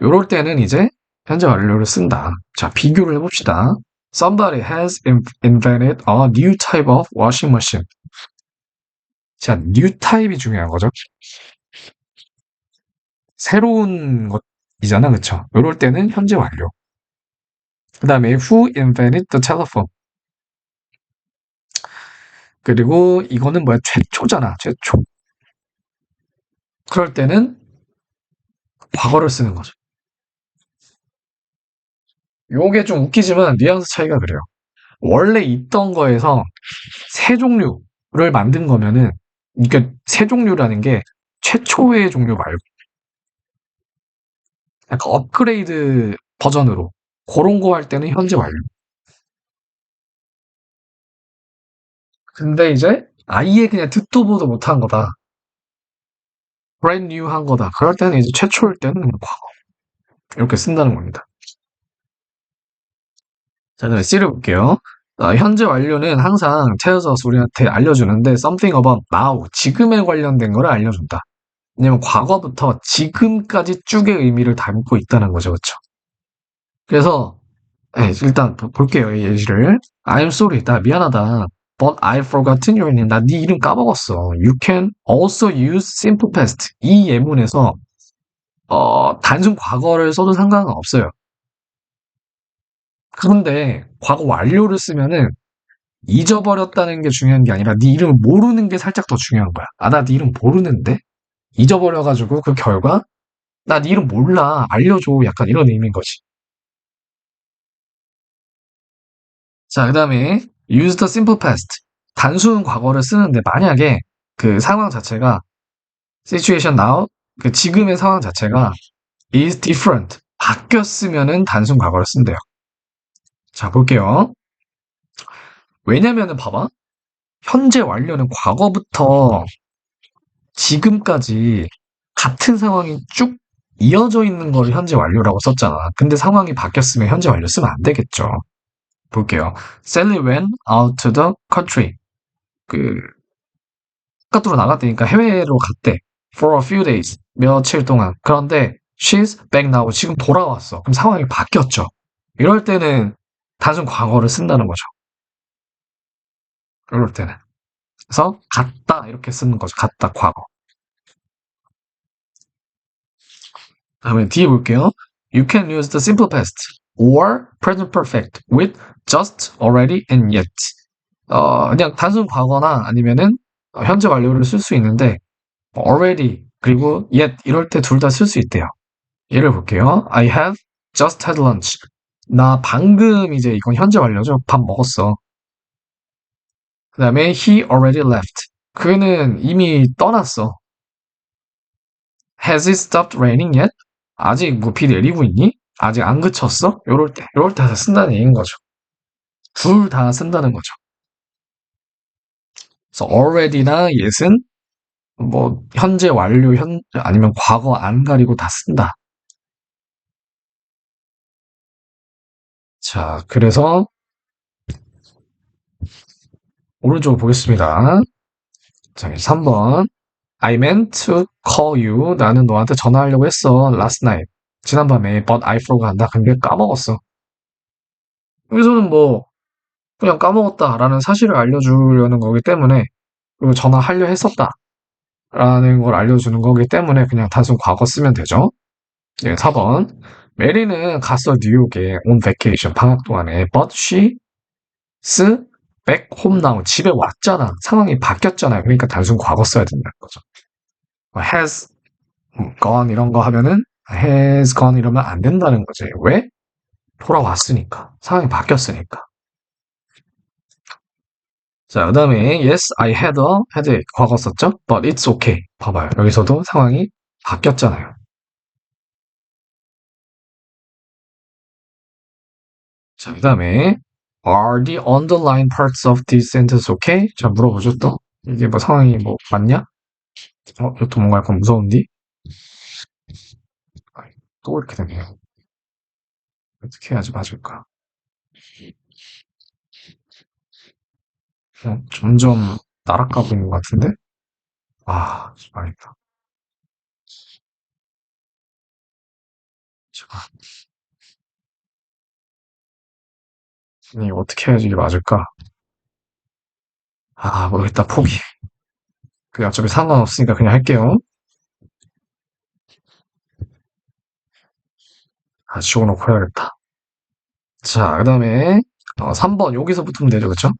요럴 때는 이제 현재 완료를 쓴다. 자, 비교를 해봅시다. Somebody has invented a new type of washing machine. 자, new type이 중요한 거죠. 새로운 것이잖아, 그쵸? 요럴 때는 현재 완료. 그 다음에 who invented the telephone? 그리고 이거는 뭐야? 최초잖아, 최초. 그럴 때는 과거를 쓰는 거죠. 요게 좀 웃기지만 뉘앙스 차이가 그래요. 원래 있던 거에서 새 종류를 만든 거면은, 그러니까 새 종류라는 게 최초의 종류 말고 약간 업그레이드 버전으로 그런 거 할 때는 현재 완료. 근데 이제 아예 그냥 듣도 보도 못한 거다. brand new 한 거다. 그럴 때는 이제 최초일 때는 그냥 과거. 이렇게 쓴다는 겁니다. 자, 그다음에 C를 볼게요. 현재 완료는 항상 tells us 우리한테 알려주는데 something about now, 지금에 관련된 거를 알려준다. 왜냐면 과거부터 지금까지 쭉의 의미를 담고 있다는 거죠. 그렇죠? 그래서 일단 볼게요. 이 예시를. I'm sorry. 나 미안하다. But I've forgotten your name. 나 네 이름 까먹었어. You can also use simple past. 이 예문에서 단순 과거를 써도 상관은 없어요. 그런데 과거 완료를 쓰면은 잊어버렸다는 게 중요한 게 아니라 네 이름을 모르는 게 살짝 더 중요한 거야. 아, 나 네 이름 모르는데? 잊어버려가지고 그 결과 나 네 이름 몰라. 알려줘. 약간 이런 의미인 거지. 자, 그다음에 use the simple past. 단순 과거를 쓰는데 만약에 그 상황 자체가 situation now, 그 지금의 상황 자체가 is different. 바뀌었으면은 단순 과거를 쓴대요. 자, 볼게요. 왜냐면은 봐봐. 현재 완료는 과거부터 지금까지 같은 상황이 쭉 이어져 있는 걸 현재 완료라고 썼잖아. 근데 상황이 바뀌었으면 현재 완료 쓰면 안 되겠죠. 볼게요. Sally went out to the country. 그 바깥으로 나갔다니까 해외로 갔대. For a few days. 며칠 동안. 그런데 she's back now. 지금 돌아왔어. 그럼 상황이 바뀌었죠. 이럴 때는 단순 과거를 쓴다는 거죠. 이럴 때는. 그래서 갔다 이렇게 쓰는 거죠. 갔다 과거. 다음에 D 볼게요. You can use the simple past or present perfect with just, already, and yet. 그냥 단순 과거나 아니면은 현재 완료를 쓸 수 있는데 already 그리고 yet 이럴 때 둘 다 쓸 수 있대요. 예를 볼게요. I have just had lunch. 나 방금 이제 이건 현재 완료죠. 밥 먹었어. 그 다음에 he already left. 그는 이미 떠났어. Has it stopped raining yet? 아직 뭐 비 내리고 있니? 아직 안 그쳤어? 요럴 때 다 쓴다는 얘기인 거죠. 둘 다 쓴다는 거죠. 그래서 already나 yes은 뭐 현재 완료 아니면 과거 안 가리고 다 쓴다. 자, 그래서 오른쪽 보겠습니다. 자, 3번. I meant to call you. 나는 너한테 전화하려고 했어. Last night. 지난밤에. But I forgot. 나 근데 까먹었어. 여기서는 뭐 그냥 까먹었다라는 사실을 알려주려는 거기 때문에 그리고 전화하려 했었다. 라는 걸 알려주는 거기 때문에 그냥 단순 과거 쓰면 되죠. 네, 4번. 메리는 갔어 뉴욕에 on vacation 방학 동안에 but she's back home now. 집에 왔잖아. 상황이 바뀌었잖아요. 그러니까 단순 과거 써야 된다는 거죠. has gone 이런 거 하면은 has gone 이러면 안 된다는 거지. 왜? 돌아왔으니까. 상황이 바뀌었으니까. 자, 그 다음에 yes, I had 과거 썼죠? But it's okay. 봐봐요. 여기서도 상황이 바뀌었잖아요. 자, 그 다음에 are the underlying parts of this sentence okay? 자, 물어보죠 또. 이게 뭐 상황이 뭐 맞냐? 이것도 뭔가 약간 무서운디? 또 이렇게 되네요. 어떻게 해야지 맞을까? 점점 날아가고 있는 것 같은데? 아, 아니다. 잠깐. 아니, 어떻게 해야지 이게 맞을까? 아, 모르겠다. 포기. 그냥 어차피 상관없으니까 그냥 할게요. 아, 지워놓고 해야겠다. 자, 그 다음에 3번 여기서부터면 되죠, 그쵸?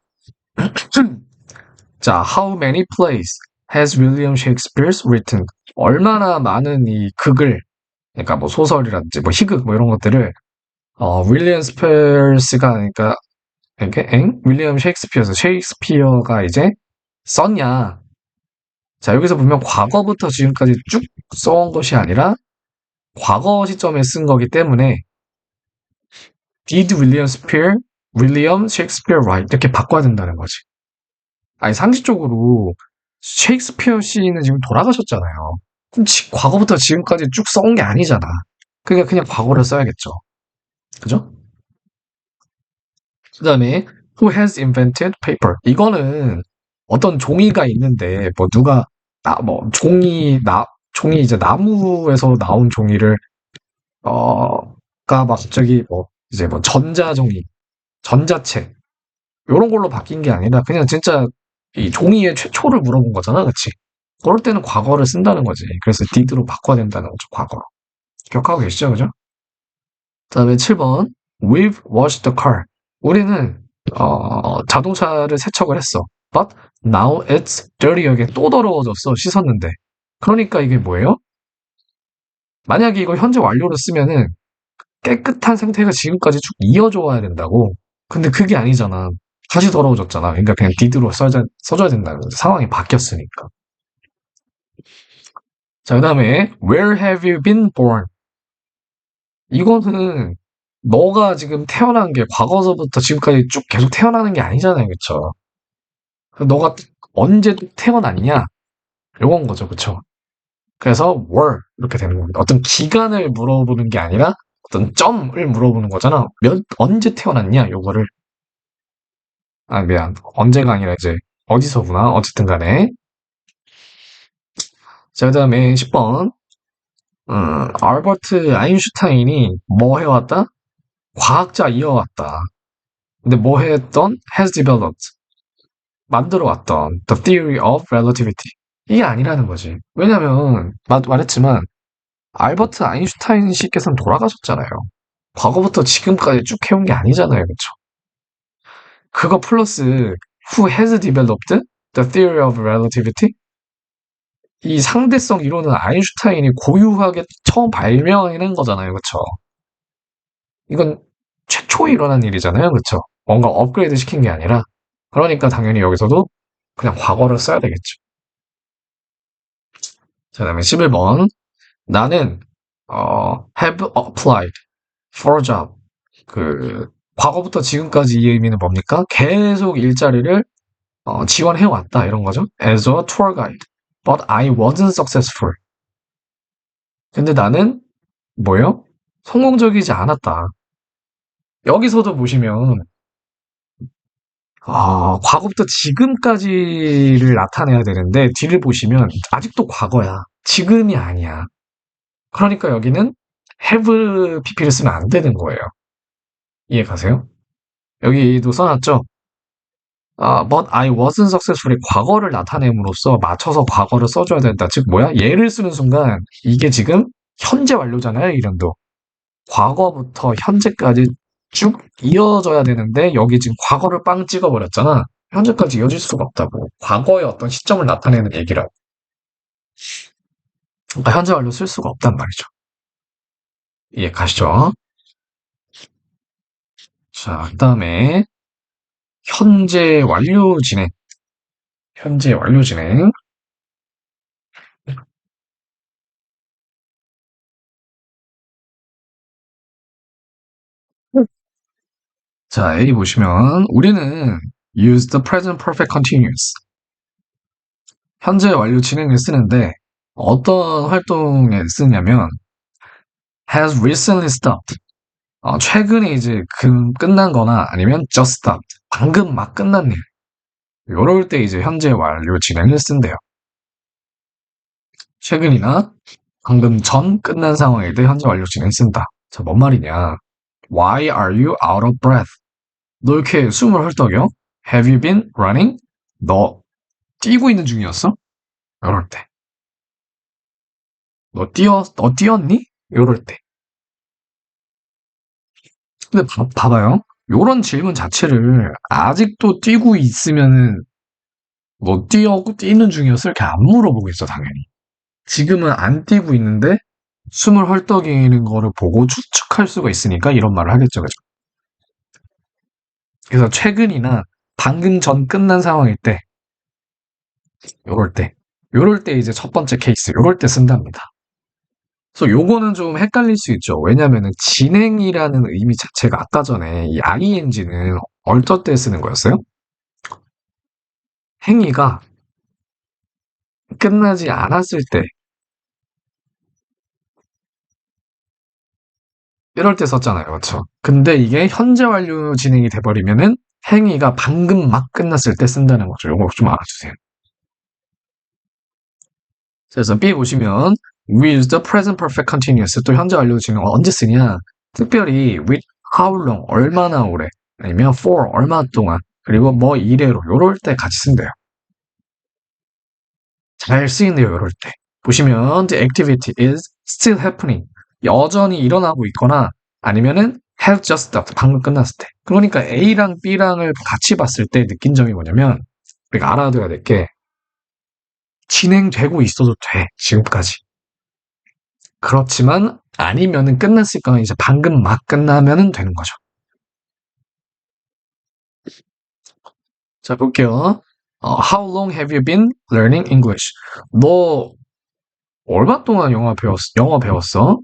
자, how many plays has William Shakespeare written? 얼마나 많은 이 극을, 그러니까 뭐 소설이라든지 뭐 희극 뭐 이런 것들을 윌리엄 스페어스가 그러니까 이렇게 윌리엄 셰익스피어가 이제 썼냐? 자, 여기서 보면 과거부터 지금까지 쭉 써온 것이 아니라 과거 시점에 쓴 거기 때문에 Did William Shakespeare write? 이렇게 바꿔야 된다는 거지. 아니, 상식적으로 셰익스피어 시인은 지금 돌아가셨잖아요. 그럼 과거부터 지금까지 쭉 써온 게 아니잖아. 그러니까 그냥 과거를 써야겠죠. 그죠? 그 다음에 who has invented paper. 이거는 어떤 종이가 있는데 뭐 누가 뭐 종이 이제 나무에서 나온 종이를 가 막 저기 뭐 이제 뭐 전자종이 전자책 요런 걸로 바뀐 게 아니라 그냥 진짜 이 종이의 최초를 물어본 거잖아, 그치? 그럴 때는 과거를 쓴다는 거지. 그래서 did로 바꿔야 된다는 거죠, 과거로. 기억하고 계시죠, 그죠? 그다음에 7번 We've washed the car. 우리는 자동차를 세척을 했어. But now it's dirty again. 또 더러워졌어. 씻었는데. 그러니까 이게 뭐예요? 만약에 이걸 현재 완료로 쓰면은 깨끗한 상태가 지금까지 쭉 이어져 와야 된다고. 근데 그게 아니잖아. 다시 더러워졌잖아. 그러니까 그냥 did로 써줘야 된다는 거지. 상황이 바뀌었으니까. 자, 그다음에 Where have you been born? 이거는 너가 지금 태어난 게 과거서부터 지금까지 쭉 계속 태어나는 게 아니잖아요. 그쵸? 너가 언제 태어났냐? 요건 거죠. 그쵸? 그래서 were 이렇게 되는 겁니다. 어떤 기간을 물어보는 게 아니라 어떤 점을 물어보는 거잖아. 언제 태어났냐? 요거를. 미안. 언제가 아니라 이제 어디서구나. 어쨌든 간에. 자, 그 다음에 10번. 알버트 아인슈타인이 뭐 해왔다? 과학자 이어왔다. 근데 뭐 했던? has developed. 만들어 왔던 the theory of relativity. 이게 아니라는 거지. 왜냐면, 말했지만, 알버트 아인슈타인 씨께서는 돌아가셨잖아요. 과거부터 지금까지 쭉 해온 게 아니잖아요. 그쵸? 그거 플러스 who has developed the theory of relativity? 이 상대성 이론은 아인슈타인이 고유하게 처음 발명해낸 거잖아요. 그쵸? 이건 최초에 일어난 일이잖아요. 그쵸? 뭔가 업그레이드 시킨 게 아니라. 그러니까 당연히 여기서도 그냥 과거를 써야 되겠죠. 자, 그다음에 11번. 나는 have applied for a job. 과거부터 지금까지 이 의미는 뭡니까? 계속 일자리를 지원해 왔다 이런 거죠. As a tour guide, but I wasn't successful. 근데 나는 뭐요? 성공적이지 않았다. 여기서도 보시면 과거부터 지금까지를 나타내야 되는데 뒤를 보시면 아직도 과거야. 지금이 아니야. 그러니까 여기는 have pp를 쓰면 안 되는 거예요. 이해 가세요? 여기도 써놨죠? but I wasn't successfully 과거를 나타냄으로써 맞춰서 과거를 써줘야 된다. 즉, 뭐야? 얘를 쓰는 순간, 이게 지금 현재 완료잖아요, 이름도. 과거부터 현재까지 쭉 이어져야 되는데, 여기 지금 과거를 빵 찍어버렸잖아. 현재까지 이어질 수가 없다고. 과거의 어떤 시점을 나타내는 얘기라고. 그러니까 현재 완료 쓸 수가 없단 말이죠. 이해 가시죠? 자, 그 다음에, 현재 완료 진행. 현재 완료 진행. 자, A 보시면 우리는 use the present perfect continuous. 현재 완료 진행을 쓰는데 어떤 활동에 쓰냐면 has recently stopped. 최근에 이제 끝난 거나 아니면 just stopped. 방금 막 끝난 일. 요럴 때 이제 현재 완료 진행을 쓴대요. 최근이나 방금 전 끝난 상황일 때 현재 완료 진행 쓴다. 자, 뭔 말이냐? Why are you out of breath? 너 이렇게 숨을 헐떡여? Have you been running? 너 뛰고 있는 중이었어? 요럴 때. 너 뛰었니? 요럴 때. 근데 봐봐요. 요런 질문 자체를 아직도 뛰고 있으면은 너 뛰는 중이었어? 이렇게 안 물어보겠죠, 당연히. 지금은 안 뛰고 있는데 숨을 헐떡이는 거를 보고 추측할 수가 있으니까 이런 말을 하겠죠, 그죠? 그래서 최근이나 방금 전 끝난 상황일 때, 요럴 때, 요럴 때 이제 첫 번째 케이스, 요럴 때 쓴답니다. 그래서 요거는 좀 헷갈릴 수 있죠. 왜냐면은 진행이라는 의미 자체가 아까 전에 이 ing는 어떨 때 쓰는 거였어요? 행위가 끝나지 않았을 때 이럴 때 썼잖아요. 그렇죠? 근데 이게 현재 완료 진행이 돼버리면은 행위가 방금 막 끝났을 때 쓴다는 거죠. 요거 좀 알아주세요. 그래서 B 보시면 we use the present perfect continuous 또 현재 완료 진행 언제 쓰냐? 특별히 with how long 얼마나 오래 아니면 for 얼마 동안 그리고 뭐 이래로 요럴 때 같이 쓴대요. 잘 쓰인대요. 요럴 때. 보시면 the activity is still happening. 여전히 일어나고 있거나 아니면은 have just stopped. 방금 끝났을 때. 그러니까 A랑 B랑을 같이 봤을 때 느낀 점이 뭐냐면 우리가 알아둬야 될 게 진행되고 있어도 돼. 지금까지. 그렇지만 아니면은 끝났을 거는 이제 방금 막 끝나면은 되는 거죠. 자, 볼게요. How long have you been learning English? 너 얼마 동안 영어 배웠어?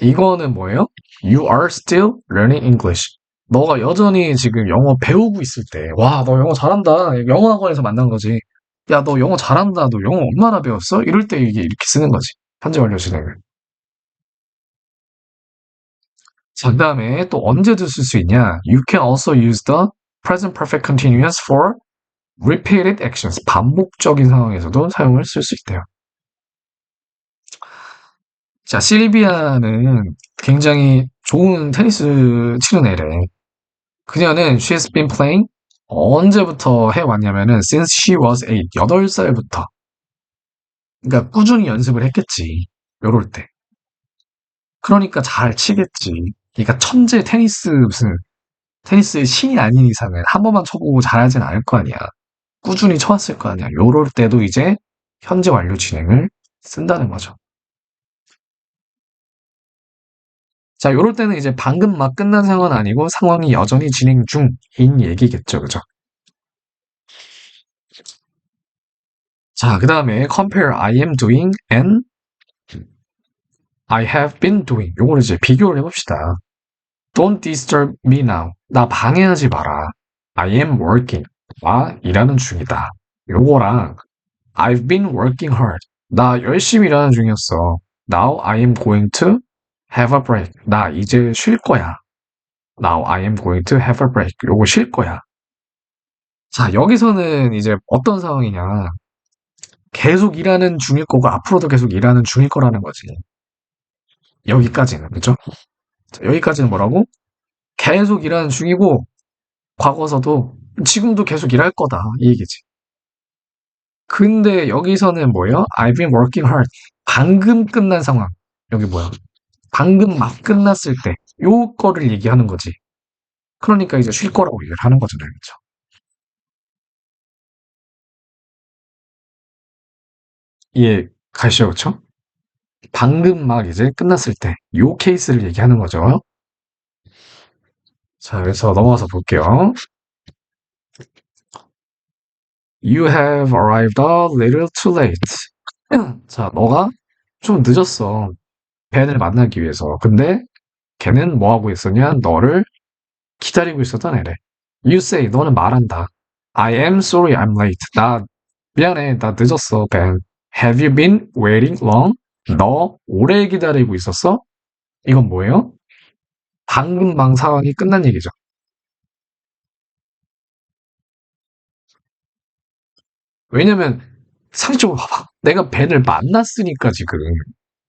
이거는 뭐예요? You are still learning English. 너가 여전히 지금 영어 배우고 있을 때, 와, 너 영어 잘한다. 영어 학원에서 만난 거지. 야, 너 영어 잘한다. 너 영어 얼마나 배웠어? 이럴 때 이게 이렇게 쓰는 거지. 현재 완료 진행을. 자, 그 다음에 또 언제도 쓸 수 있냐? You can also use the present perfect continuous for repeated actions. 반복적인 상황에서도 사용을 쓸 수 있대요. 자, 실비아는 굉장히 좋은 테니스 치는 애래. 그녀는 she's been playing 언제부터 해왔냐면은 since she was 8, 8살부터. 그러니까 꾸준히 연습을 했겠지. 요럴 때. 그러니까 잘 치겠지. 그러니까 천재 테니스 무슨 테니스의 신이 아닌 이상은 한 번만 쳐보고 잘하진 않을 거 아니야. 꾸준히 쳐왔을 거 아니야. 요럴 때도 이제 현재 완료 진행을 쓴다는 거죠. 자, 요럴 때는 이제 방금 막 끝난 상황은 아니고 상황이 여전히 진행 중인 얘기겠죠. 그죠? 자, 그 다음에 compare I am doing and I have been doing. 요거를 이제 비교를 해봅시다. Don't disturb me now. 나 방해하지 마라. I am working. 나 일하는 중이다. 요거랑 I've been working hard. 나 열심히 일하는 중이었어. Now I am going to have a break. 나 이제 쉴 거야. Now I am going to have a break. 요거 쉴 거야. 자, 여기서는 이제 어떤 상황이냐. 계속 일하는 중일 거고 앞으로도 계속 일하는 중일 거라는 거지. 여기까지는. 그죠? 자, 여기까지는 뭐라고? 계속 일하는 중이고 과거서도 지금도 계속 일할 거다 이 얘기지. 근데 여기서는 뭐예요? I've been working hard. 방금 끝난 상황. 여기 뭐야? 방금 막 끝났을 때 요거를 얘기하는 거지. 그러니까 이제 쉴 거라고 얘기를 하는 거잖아요. 그렇죠? 이해 가시죠? 그렇죠? 방금 막 이제 끝났을 때 요 케이스를 얘기하는 거죠. 자, 그래서 넘어가서 볼게요. You have arrived a little too late. 자, 너가 좀 늦었어. 벤을 만나기 위해서. 근데 걔는 뭐 하고 있었냐? 너를 기다리고 있었던 애래. You say, 너는 말한다. I am sorry I'm late. 나 미안해. 나 늦었어, 벤. Have you been waiting long? 너 오래 기다리고 있었어? 이건 뭐예요? 방금 방 상황이 끝난 얘기죠. 왜냐면 상식적으로 봐봐. 내가 벤을 만났으니까 지금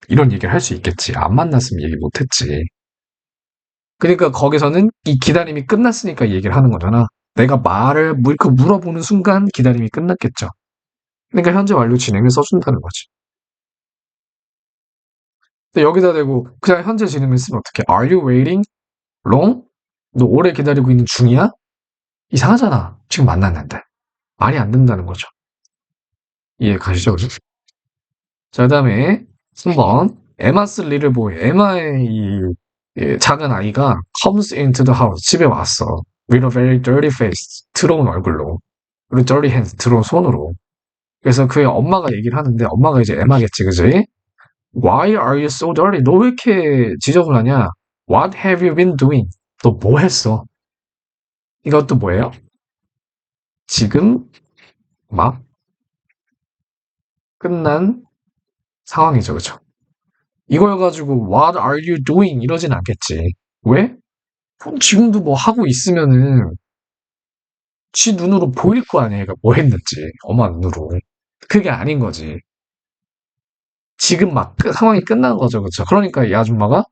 이런 얘기를 할 수 있겠지. 안 만났으면 얘기 못했지. 그러니까 거기서는 이 기다림이 끝났으니까 얘기를 하는 거잖아. 내가 말을 그 물어보는 순간 기다림이 끝났겠죠. 그러니까 현재 완료 진행을 써준다는 거지. 근데 여기다 대고 그냥 현재 진행을 쓰면 어떡해? Are you waiting long? 너 오래 기다리고 있는 중이야? 이상하잖아. 지금 만났는데. 말이 안 된다는 거죠. 이해 가시죠? 그죠? 자, 그 다음에 3번. 에마스 리를 보이. 에마의 이 작은 아이가 comes into the house. 집에 왔어. with a very dirty face. 더러운 얼굴로. 그리고 dirty hands. 더러운 손으로. 그래서 그의 엄마가 얘기를 하는데 엄마가 이제 에마겠지, 그지? Why are you so dirty? 너 왜 이렇게 지저분하냐? What have you been doing? 너 뭐 했어? 이것도 뭐예요? 지금 막 끝난 상황이죠, 그죠? 이걸 가지고 What are you doing? 이러진 않겠지. 왜? 그럼 지금도 뭐 하고 있으면은 지 눈으로 보일 거 아니야. 얘가 뭐 했는지. 엄한 눈으로. 그게 아닌 거지. 지금 막 상황이 끝난 거죠. 그쵸? 그러니까 이 아줌마가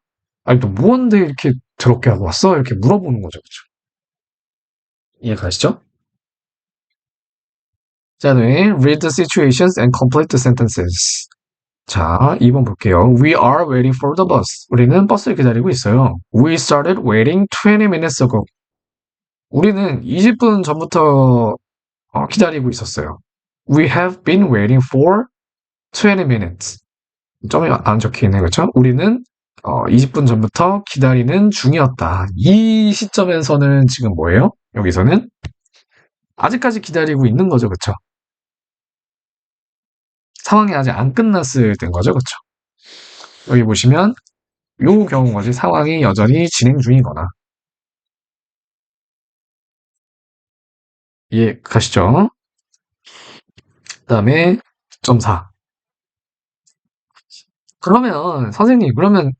아니 너 무언데 이렇게 더럽게 하고 왔어? 이렇게 물어보는 거죠. 그쵸? 이해 가시죠? 자, 네. Read the situations and complete the sentences. 자, 2번 볼게요. We are waiting for the bus. 우리는 버스를 기다리고 있어요. We started waiting 20 minutes ago. 우리는 20분 전부터 기다리고 있었어요. We have been waiting for 20 minutes. 점이 안 적혀 있네, 그렇죠? 우리는 20분 전부터 기다리는 중이었다. 이 시점에서는 지금 뭐예요? 여기서는 아직까지 기다리고 있는 거죠, 그렇죠? 상황이 아직 안 끝났을 때인 거죠, 그렇죠? 여기 보시면 요 경우인 거지. 상황이 여전히 진행 중이거나. 이해 가시죠? 그다음에 9.4. 그러면 선생님, 그러면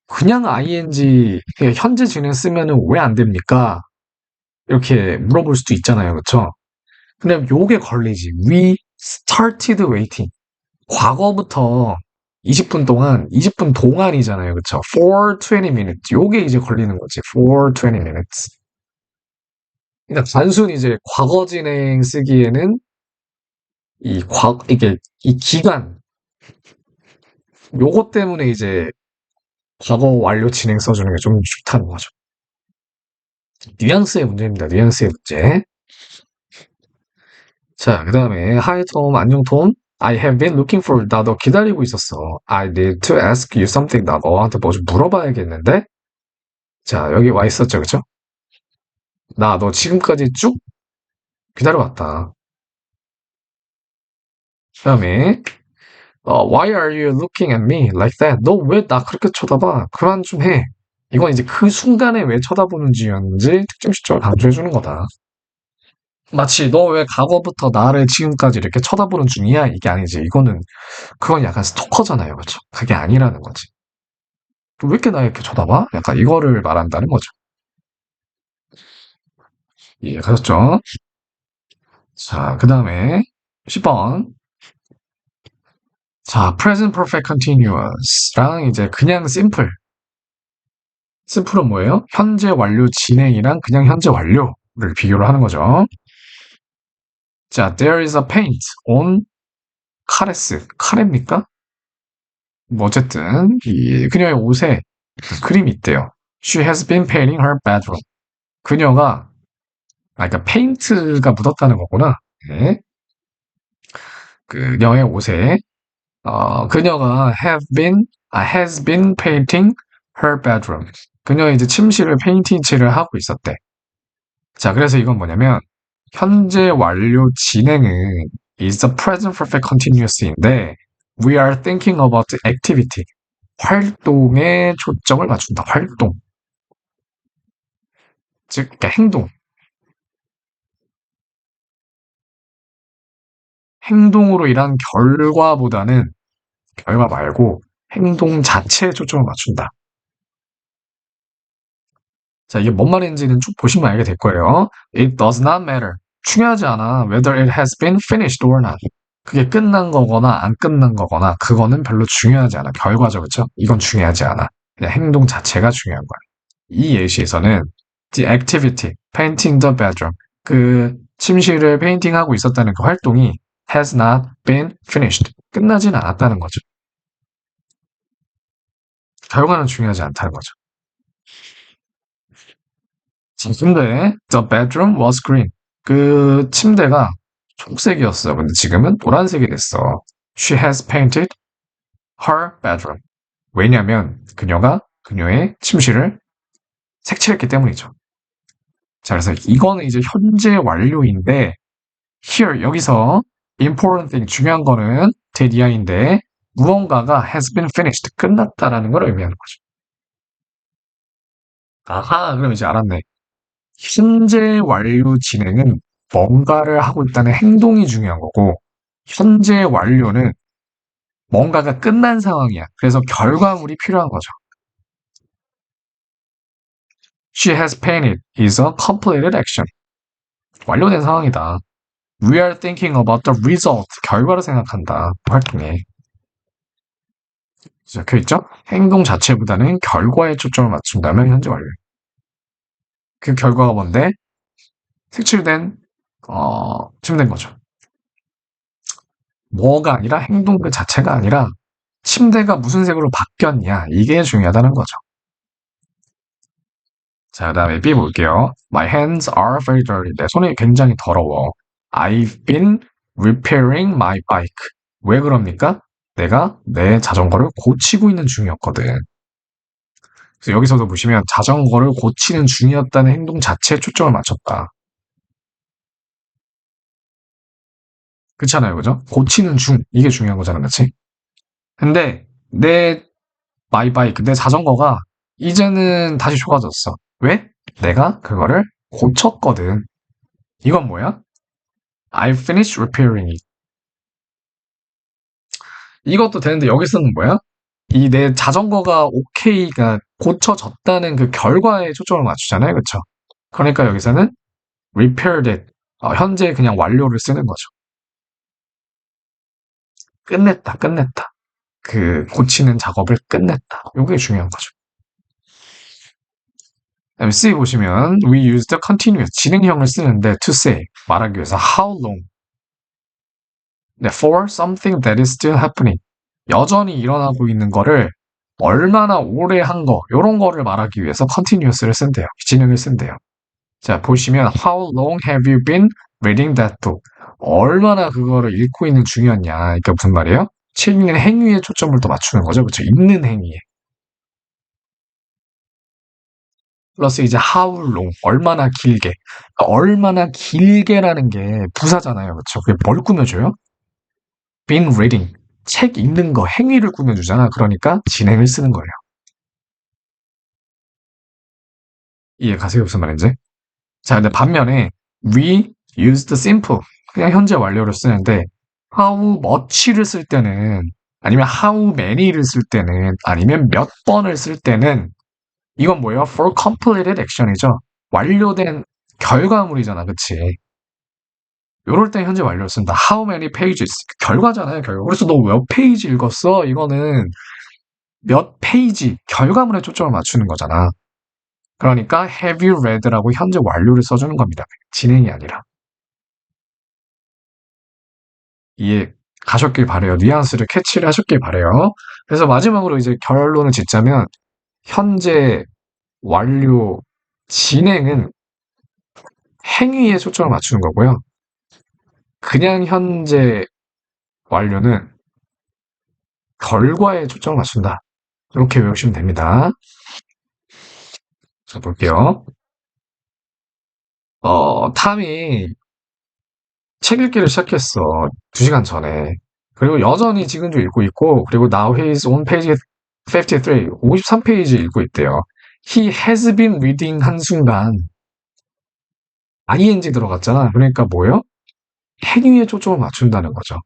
그냥 ing 현재 진행 쓰면은 왜 안 됩니까? 이렇게 물어볼 수도 있잖아요, 그렇죠? 근데 요게 걸리지. We started waiting. 과거부터 20분 동안, 20분 동안이잖아요, 그렇죠? For 20 minutes. 요게 이제 걸리는 거지. For 20 minutes. 그러니까 단순히 이제 과거 진행 쓰기에는 이게 이 기간, 요것 때문에 이제 과거 완료 진행 써주는 게 좀 좋다는 거죠. 뉘앙스의 문제입니다. 뉘앙스의 문제. 자, 그 다음에 Hi Tom, 안녕 톰. I have been looking for. 나 너 기다리고 있었어. I need to ask you something. 나 너한테 뭐 좀 물어봐야겠는데? 자, 여기 와 있었죠, 그쵸? 나 너 지금까지 쭉 기다려왔다. 그 다음에 Why are you looking at me like that? 너 왜 나 그렇게 쳐다봐? 그만 좀 해. 이건 이제 그 순간에 왜 쳐다보는지였는지 특정 시점을 강조해주는 거다. 마치 너 왜 과거부터 나를 지금까지 이렇게 쳐다보는 중이야? 이게 아니지. 그건 약간 스토커잖아요. 그렇죠? 그게 아니라는 거지. 왜 이렇게 나 이렇게 쳐다봐? 약간 이거를 말한다는 거죠. 이해가셨죠? 자, 그 다음에 10번. 자, present perfect continuous랑 이제 그냥 simple. 심플은 뭐예요? 현재 완료 진행이랑 그냥 현재 완료를 비교를 하는 거죠. 자, there is a paint on 카레스. 카레입니까? 뭐 어쨌든 그녀의 옷에 그림이 있대요. She has been painting her bedroom. 그녀가 그러니까 페인트가 묻었다는 거구나. 네. 그녀의 옷에 그녀가 has been painting her bedroom. 그녀의 이제 침실을 페인팅 칠을 하고 있었대. 자, 그래서 이건 뭐냐면 현재 완료 진행은 is the present perfect continuous인데 we are thinking about the activity. 활동에 초점을 맞춘다. 활동. 즉, 그러니까 행동. 행동으로 인한 결과보다는 결과 말고 행동 자체에 초점을 맞춘다. 자, 이게 뭔 말인지는 쭉 보시면 알게 될 거예요. It does not matter. 중요하지 않아. Whether it has been finished or not. 그게 끝난 거거나 안 끝난 거거나 그거는 별로 중요하지 않아. 결과죠, 그렇죠? 이건 중요하지 않아. 그냥 행동 자체가 중요한 거야. 이 예시에서는 the activity, painting the bedroom. 그 침실을 페인팅하고 있었다는 그 활동이 has not been finished. 끝나진 않았다는 거죠. 결과는 중요하지 않다는 거죠. 근데 the bedroom was green. 그 침대가 초록색이었어. 근데 지금은 노란색이 됐어. She has painted her bedroom. 왜냐면 그녀가 그녀의 침실을 색칠했기 때문이죠. 자, 그래서 이거는 이제 현재 완료인데 here 여기서 important thing 중요한 거는 대디아인데 무언가가 has been finished 끝났다라는 걸 의미하는 거죠. 아하, 그럼 이제 알았네. 현재 완료 진행은 뭔가를 하고 있다는 행동이 중요한 거고 현재 완료는 뭔가가 끝난 상황이야. 그래서 결과물이 필요한 거죠. She has painted is a completed action. 완료된 상황이다. We are thinking about the result. 결과를 생각한다. 활동에. 적혀있죠? 행동 자체보다는 결과에 초점을 맞춘다면 현재 완료. 그 결과가 뭔데? 색칠된, 침된 거죠. 뭐가 아니라 행동 그 자체가 아니라 침대가 무슨 색으로 바뀌었냐. 이게 중요하다는 거죠. 자, 그 다음에 B 볼게요. My hands are very dirty. 내 손이 굉장히 더러워. I've been repairing my bike. 왜 그럽니까? 내가 내 자전거를 고치고 있는 중이었거든. 그래서 여기서도 보시면 자전거를 고치는 중이었다는 행동 자체에 초점을 맞췄다. 그렇잖아요, 그죠? 고치는 중. 이게 중요한 거잖아, 그치? 근데 내 마이 바이크, 내 자전거가 이제는 다시 좋아졌어. 왜? 내가 그거를 고쳤거든. 이건 뭐야? I finished repairing it. 이것도 되는데 여기서는 뭐야? 이 내 자전거가 오케이가 고쳐졌다는 그 결과에 초점을 맞추잖아요. 그쵸? 그러니까 여기서는 repaired it. 현재 그냥 완료를 쓰는 거죠. 끝냈다, 끝냈다. 그 고치는 작업을 끝냈다. 이게 중요한 거죠. 그다음에 C 보시면 we use the continuous 진행형을 쓰는데 to say 말하기 위해서 how long for something that is still happening 여전히 일어나고 있는 거를 얼마나 오래 한 거 이런 거를 말하기 위해서 continuous를 쓴대요. 진행을 쓴대요. 자 보시면 how long have you been reading that book 얼마나 그거를 읽고 있는 중이었냐 그러니까 무슨 말이에요? 책 읽는 행위에 초점을 또 맞추는 거죠. 그렇죠? 읽는 행위에. 플러스 이제 how long 얼마나 길게 그러니까 얼마나 길게라는 게 부사잖아요. 그렇죠? 그게 뭘 꾸며줘요? been reading 책 읽는 거 행위를 꾸며주잖아. 그러니까 진행을 쓰는 거예요. 이해 가세요? 무슨 말인지? 자, 근데 반면에 we used simple 그냥 현재 완료를 쓰는데 how much를 쓸 때는 아니면 how many를 쓸 때는 아니면 몇 번을 쓸 때는 이건 뭐예요? for completed action이죠. 완료된 결과물이잖아. 그치? 요럴 때 현재 완료를 쓴다. How many pages? 결과잖아요, 결과. 그래서 너 몇 페이지 읽었어? 이거는 몇 페이지, 결과물에 초점을 맞추는 거잖아. 그러니까 have you read라고 현재 완료를 써주는 겁니다. 진행이 아니라. 이해 가셨길 바래요. 뉘앙스를 캐치를 하셨길 바래요. 그래서 마지막으로 이제 결론을 짓자면 현재 완료 진행은 행위에 초점을 맞추는 거고요. 그냥 현재 완료는 결과에 초점을 맞춘다. 이렇게 외우시면 됩니다. 자, 볼게요. 탐이 책 읽기를 시작했어. 2시간 전에. 그리고 여전히 지금도 읽고 있고, 그리고 now he's on page 53, 53페이지 읽고 있대요. He has been reading 한 순간, ing 들어갔잖아. 그러니까 뭐예요? 행위에 초점을 맞춘다는 거죠.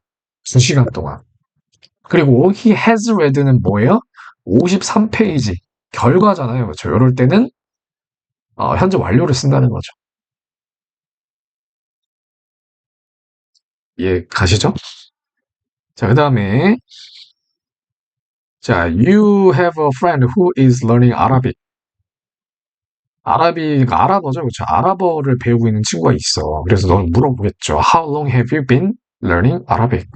2시간 동안. 그리고 he has read는 뭐예요? 53페이지. 결과잖아요. 그렇죠? 이럴 때는 현재 완료를 쓴다는 거죠. 이해 가시죠? 자, 그 다음에 자, you have a friend who is learning Arabic. 아랍어죠, 그렇죠? 아랍어를 배우고 있는 친구가 있어. 그래서 너는 물어보겠죠. How long have you been learning Arabic?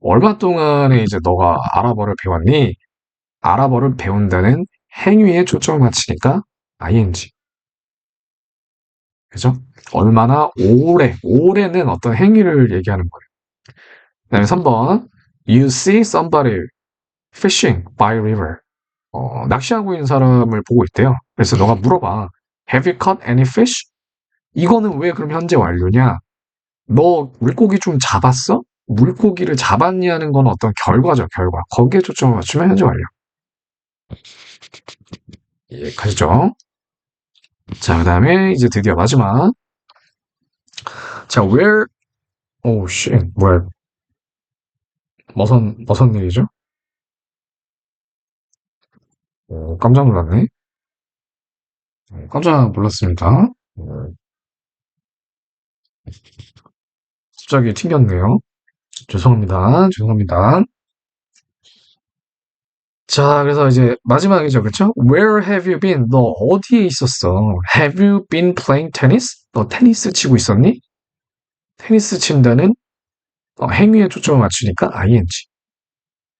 얼마 동안에 이제 너가 아랍어를 배웠니? 아랍어를 배운다는 행위에 초점을 맞추니까 ing. 그죠? 얼마나 오래, 오래는 어떤 행위를 얘기하는 거예요. 그다음에 3번. You see somebody fishing by river. 낚시하고 있는 사람을 보고 있대요. 그래서 너가 물어봐. Have you caught any fish? 이거는 왜 그럼 현재 완료냐? 너 물고기 좀 잡았어? 물고기를 잡았냐는 건 어떤 결과죠, 결과. 거기에 초점을 맞추면 현재 완료. 예, 가시죠. 자, 그 다음에 이제 드디어 마지막. 자, where, oh shit, 뭐야. 머선 일이죠? 깜짝 놀랐네. 깜짝 놀랐습니다. 갑자기 튕겼네요. 죄송합니다. 죄송합니다. 자, 그래서 이제 마지막이죠, 그쵸? Where have you been? 너 어디에 있었어? Have you been playing tennis? 너 테니스 치고 있었니? 테니스 친다는 행위에 초점을 맞추니까 ing.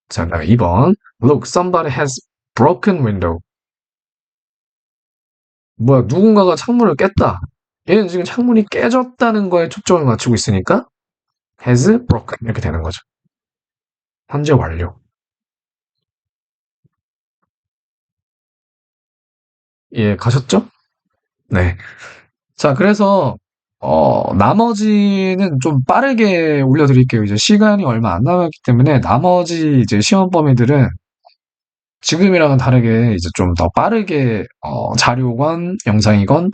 자, 그다음에 2번. Look, somebody has broken window. 뭐야, 누군가가 창문을 깼다. 얘는 지금 창문이 깨졌다는 거에 초점을 맞추고 있으니까 has broken 이렇게 되는 거죠. 현재 완료. 예, 가셨죠? 네. 자, 그래서 나머지는 좀 빠르게 올려드릴게요. 이제 시간이 얼마 안 남았기 때문에 나머지 이제 시험 범위들은 지금이랑은 다르게 이제 좀 더 빠르게 자료건 영상이건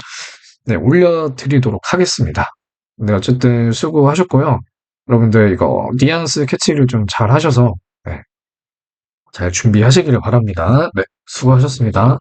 네, 올려드리도록 하겠습니다. 네, 어쨌든 수고하셨고요. 여러분들 이거 뉘앙스 캐치를 좀 잘 하셔서 네, 잘 준비하시기를 바랍니다. 네, 수고하셨습니다.